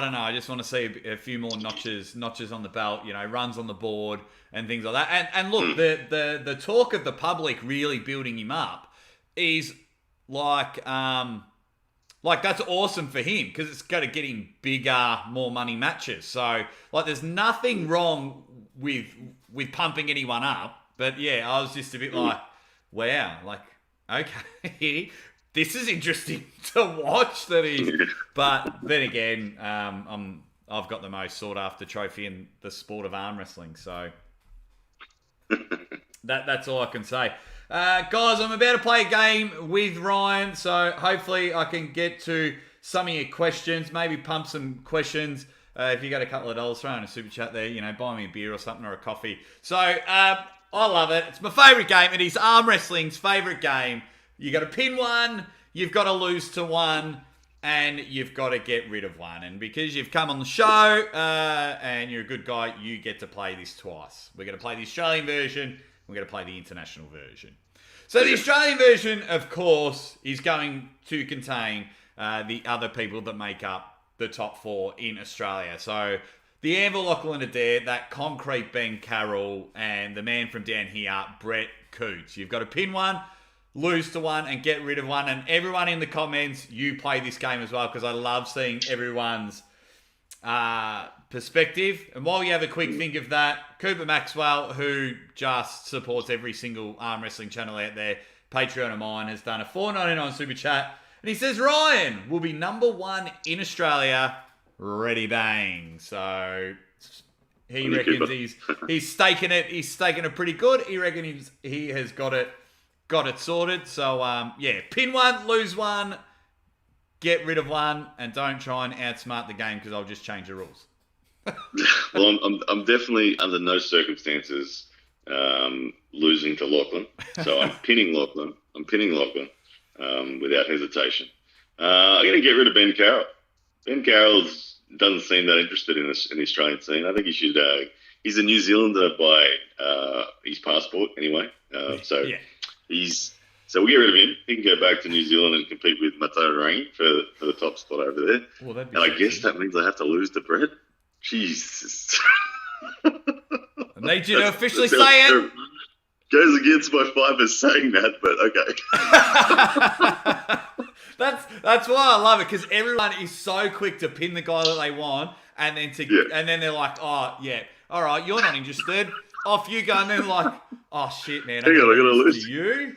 don't know. I just want to see a few more notches on the belt. Runs on the board and things like that. And look, the talk of the public really building him up is like that's awesome for him because it's going to get him bigger, more money matches. So there's nothing wrong with pumping anyone up. But yeah, I was just a bit like, wow, okay. This is interesting to watch. But then again, I've got the most sought after trophy in the sport of arm wrestling, so that's all I can say. Guys, I'm about to play a game with Ryan, so hopefully I can get to some of your questions. Maybe pump some questions. If you got a couple of dollars, throw in a super chat there. Buy me a beer or something or a coffee. So I love it. It's my favourite game. It is arm wrestling's favourite game. You got to pin one, you've got to lose to one, and you've got to get rid of one. And because you've come on the show and you're a good guy, you get to play this twice. We're going to play the Australian version. We're going to play the international version. So the Australian version, of course, is going to contain the other people that make up the top 4 in Australia. So the Anvil, Lachlan, Adair, that concrete Ben Carroll, and the man from down here, Brett Coots. You've got to pin one, lose to one, and get rid of one. And everyone in the comments, you play this game as well, because I love seeing everyone's perspective. And while you have a quick think of that, Cooper Maxwell, who just supports every single arm wrestling channel out there, Patreon of mine, has done a $4.99 super chat. And he says, Ryan will be number 1 in Australia. Ready bang. So he reckons he's staking it. He's staking it pretty good. He reckons he has got it sorted. So pin one, lose one, get rid of one, and don't try and outsmart the game because I'll just change the rules. Well, I'm definitely under no circumstances losing to Lachlan. So I'm pinning Lachlan. Without hesitation. I'm going to get rid of Ben Carroll. Ben Carroll doesn't seem that interested in the Australian scene. I think he should. He's a New Zealander by his passport, anyway. So we'll get rid of him. He can go back to New Zealand and compete with Mato Rangi for the top spot over there. Well, and I guess that means I have to lose to Brett. Jesus. I need you to officially say it. Goes against my fibers saying that, but okay. That's why I love it, because everyone is so quick to pin the guy that they want, and then they're like, oh yeah, all right, you're not interested. Off you go, and then like, oh shit, man, I gotta lose to you.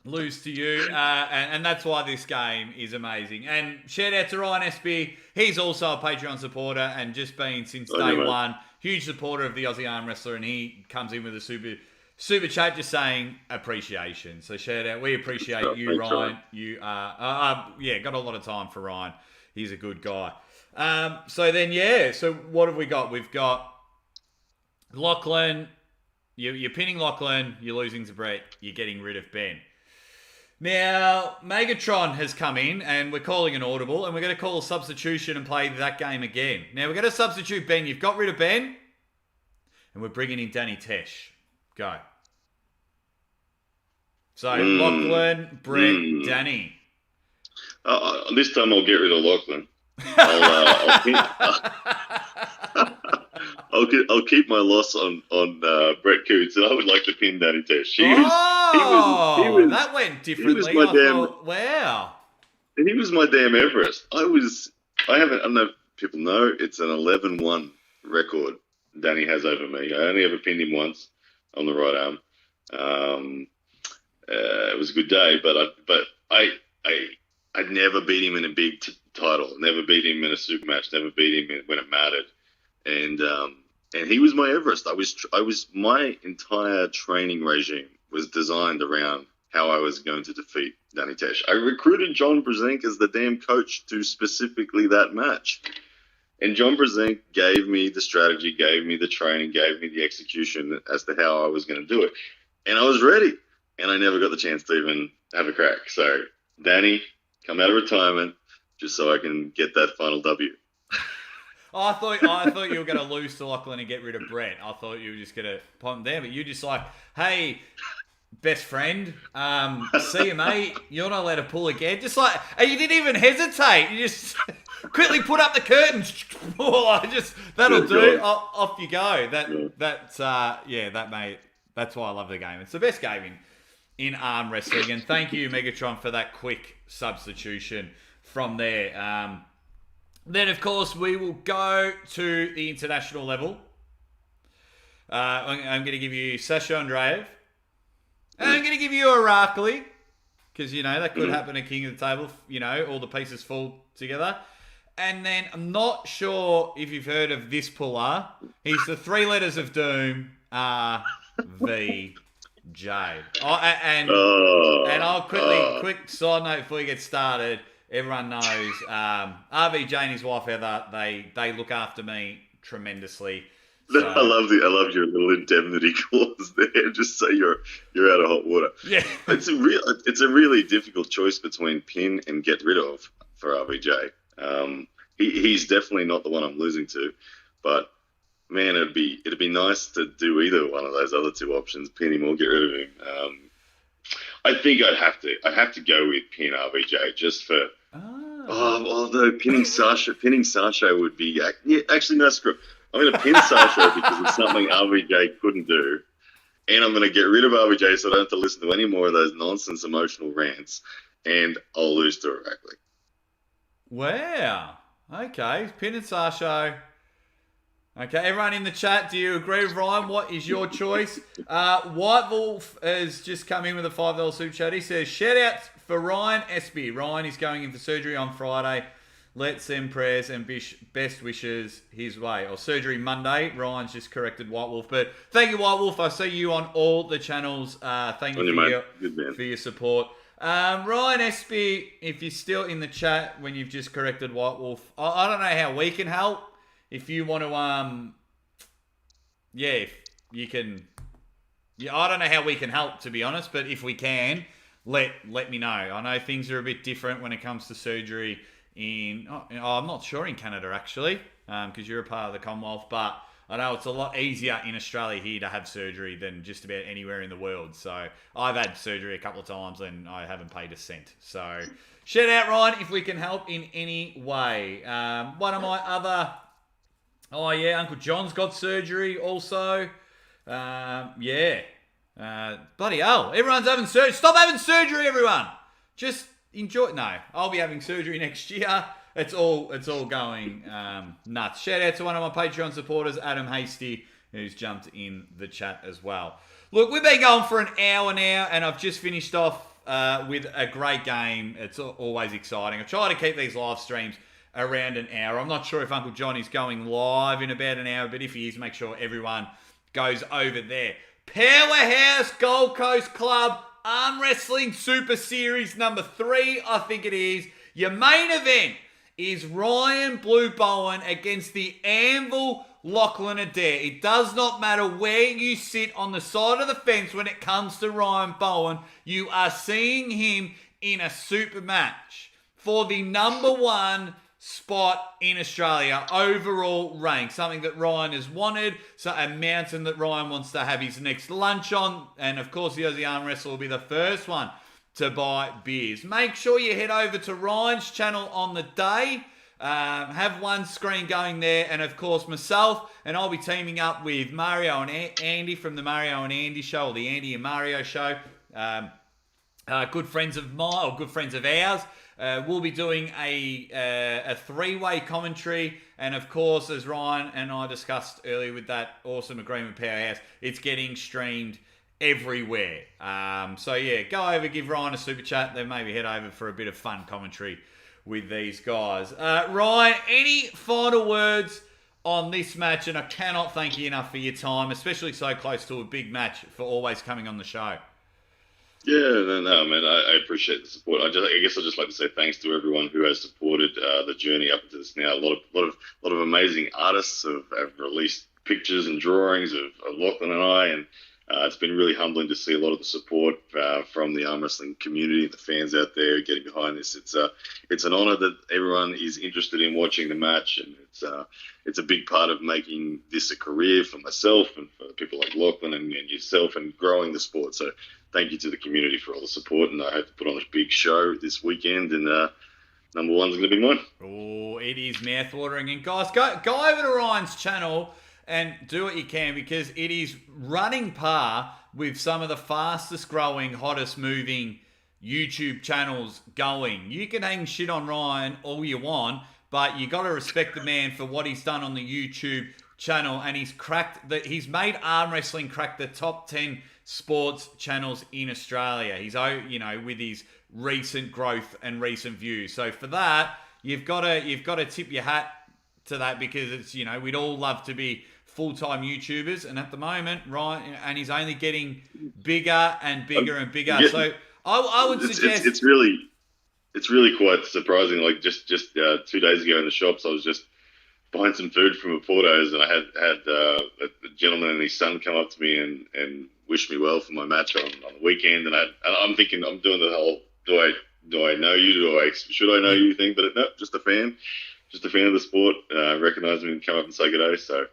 lose to you, and that's why this game is amazing. And shout out to Ryan Espy. He's also a Patreon supporter and just been since day one. Huge supporter of the Aussie Arm Wrestler, and he comes in with a super chat just saying appreciation. So shout out. We appreciate you, Ryan. You are, got a lot of time for Ryan. He's a good guy. So what have we got? We've got Lachlan. You're pinning Lachlan. You're losing to Brett. You're getting rid of Ben. Now, Megatron has come in, and we're calling an audible, and we're going to call a substitution and play that game again. Now, we're going to substitute Ben. You've got rid of Ben, and we're bringing in Danny Tesh. Go. So, Lachlan, Brett, Danny. This time I'll get rid of Lachlan. I'll keep my loss on Brett Coots, and I would like to pin Danny Tesh. That went differently. Wow. He was my damn Everest. I don't know if people know, it's an 11-1 record Danny has over me. I only ever pinned him once on the right arm. It was a good day, but I'd never beat him in a big title. Never beat him in a super match. Never beat him when it mattered. And he was my Everest. My entire training regime was designed around how I was going to defeat Danny Tesh. I recruited John Brzenk as the damn coach to specifically that match. And John Brzenk gave me the strategy, gave me the training, gave me the execution as to how I was going to do it. And I was ready. And I never got the chance to even have a crack. So, Danny, come out of retirement just so I can get that final W. I thought you were going to lose to Lachlan and get rid of Brett. I thought you were just going to pop him there, but you just like, hey, best friend, see you, mate. You're not allowed to pull again. Just like, and you didn't even hesitate. You just quickly put up the curtains. That'll do. Off you go. That's why I love the game. It's the best game in arm wrestling. And thank you, Megatron, for that quick substitution from there. Then, of course, we will go to the international level. I'm going to give you Sasha Andreev. And I'm going to give you Irakli. Because, that could happen at King of the Table. All the pieces fall together. And then I'm not sure if you've heard of this puller. He's the 3 letters of doom. RVJ. And I'll quick side note before we get started. Everyone knows RVJ and his wife Heather. They look after me tremendously. So. I love your little indemnity clause there. Just say you're out of hot water. Yeah, it's a really difficult choice between pin and get rid of for RVJ. He's definitely not the one I'm losing to, but man, it'd be nice to do either one of those other two options, pin him or get rid of him. I think I'd have to go with pin RVJ just for. Although pinning Sasha would be actually no screw. I'm going to pin Sasha because it's something RVJ couldn't do, and I'm going to get rid of RVJ so I don't have to listen to any more of those nonsense emotional rants, and I'll lose to Irakli. Wow. Okay, pin and Sasha. Okay, everyone in the chat, do you agree with Ryan? What is your choice? White Wolf has just come in with a $5 super chat. He says, shout out for Ryan Espy. Ryan is going in for surgery on Friday. Let's send prayers and best wishes his way. Or surgery Monday. Ryan's just corrected White Wolf. But thank you, White Wolf. I see you on all the channels. Thank you for your support. Ryan Espy, if you're still in the chat when you've just corrected White Wolf, I don't know how we can help. If you want to, if you can, I don't know how we can help, to be honest, but if we can, let me know. I know things are a bit different when it comes to surgery I'm not sure in Canada, actually, because you're a part of the Commonwealth, but I know it's a lot easier in Australia here to have surgery than just about anywhere in the world. So I've had surgery a couple of times and I haven't paid a cent. So shout out, Ryan, if we can help in any way. One of my other... Oh, yeah, Uncle John's got surgery also. Bloody hell. Everyone's having surgery. Stop having surgery, everyone. Just enjoy. No, I'll be having surgery next year. It's all going nuts. Shout out to one of my Patreon supporters, Adam Hasty, who's jumped in the chat as well. Look, we've been going for an hour now, and I've just finished off with a great game. It's always exciting. I try to keep these live streams around an hour. I'm not sure if Uncle Johnny's going live in about an hour, but if he is, make sure everyone goes over there. Powerhouse Gold Coast Club Arm Wrestling Super Series number 3, I think it is. Your main event is Ryan Blue Bowen against the Anvil Lachlan Adair. It does not matter where you sit on the side of the fence when it comes to Ryan Bowen. You are seeing him in a super match for the number 1 spot in Australia, overall rank, something that Ryan has wanted, so a mountain that Ryan wants to have his next lunch on, and of course the Aussie Arm Wrestler will be the first one to buy beers. Make sure you head over to Ryan's channel on the day, have one screen going there, and of course myself, and I'll be teaming up with Mario and Andy from the Mario and Andy show, or the Andy and Mario show, good friends of mine, or good friends of ours. We'll be doing a 3-way commentary, and of course, as Ryan and I discussed earlier with that awesome agreement Powerhouse, it's getting streamed everywhere. So yeah, go over, give Ryan a super chat, then maybe head over for a bit of fun commentary with these guys. Ryan, any final words on this match? And I cannot thank you enough for your time, especially so close to a big match, for always coming on the show. Yeah, no, man. I appreciate the support. I guess I'd just like to say thanks to everyone who has supported the journey up to this now. A lot of amazing artists have released pictures and drawings of Lachlan and I, and it's been really humbling to see a lot of the support from the arm wrestling community, the fans out there getting behind this. It's an honour that everyone is interested in watching the match, and it's a big part of making this a career for myself and for people like Lachlan and yourself, and growing the sport. So thank you to the community for all the support, and I hope to put on a big show this weekend, and number 1's going to be mine. Oh, it is mouth-watering. And guys, go over to Ryan's channel and do what you can, because it is running par with some of the fastest growing, hottest moving YouTube channels going. You can hang shit on Ryan all you want, but you got to respect the man for what he's done on the YouTube channel, and he's made arm wrestling crack the top 10 sports channels in Australia. He's, with his recent growth and recent views. So for that, you've got to tip your hat to that, because it's, we'd all love to be full-time YouTubers, and at the moment, Ryan, and he's only getting bigger and bigger and bigger. Yeah, so I would suggest it's really quite surprising. Like just 2 days ago in the shops, I was just buying some food from a Porto's, and I had a gentleman and his son come up to me and wish me well for my match on the weekend, and I'm thinking I'm doing the whole do I know you, should I know you thing, but no, just a fan of the sport, recognise me and come up and say good day. So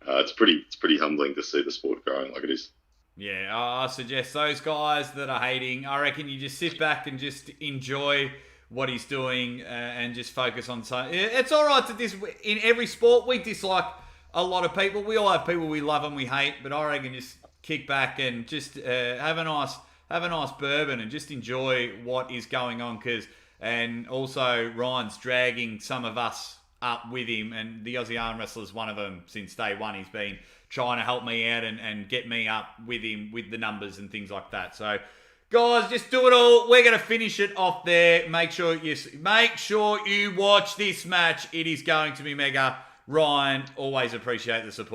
it's pretty humbling to see the sport growing like it is. Yeah, I suggest those guys that are hating, I reckon you just sit back and just enjoy what he's doing, and just focus on something. It's all right to in every sport we dislike a lot of people. We all have people we love and we hate, but I reckon just kick back and just have a nice bourbon and just enjoy what is going on. And also Ryan's dragging some of us up with him, and the Aussie Arm Wrestler is one of them since day one. He's been trying to help me out and get me up with him with the numbers and things like that. So guys, just do it all. We're going to finish it off there. Make sure you watch this match. It is going to be mega. Ryan, always appreciate the support.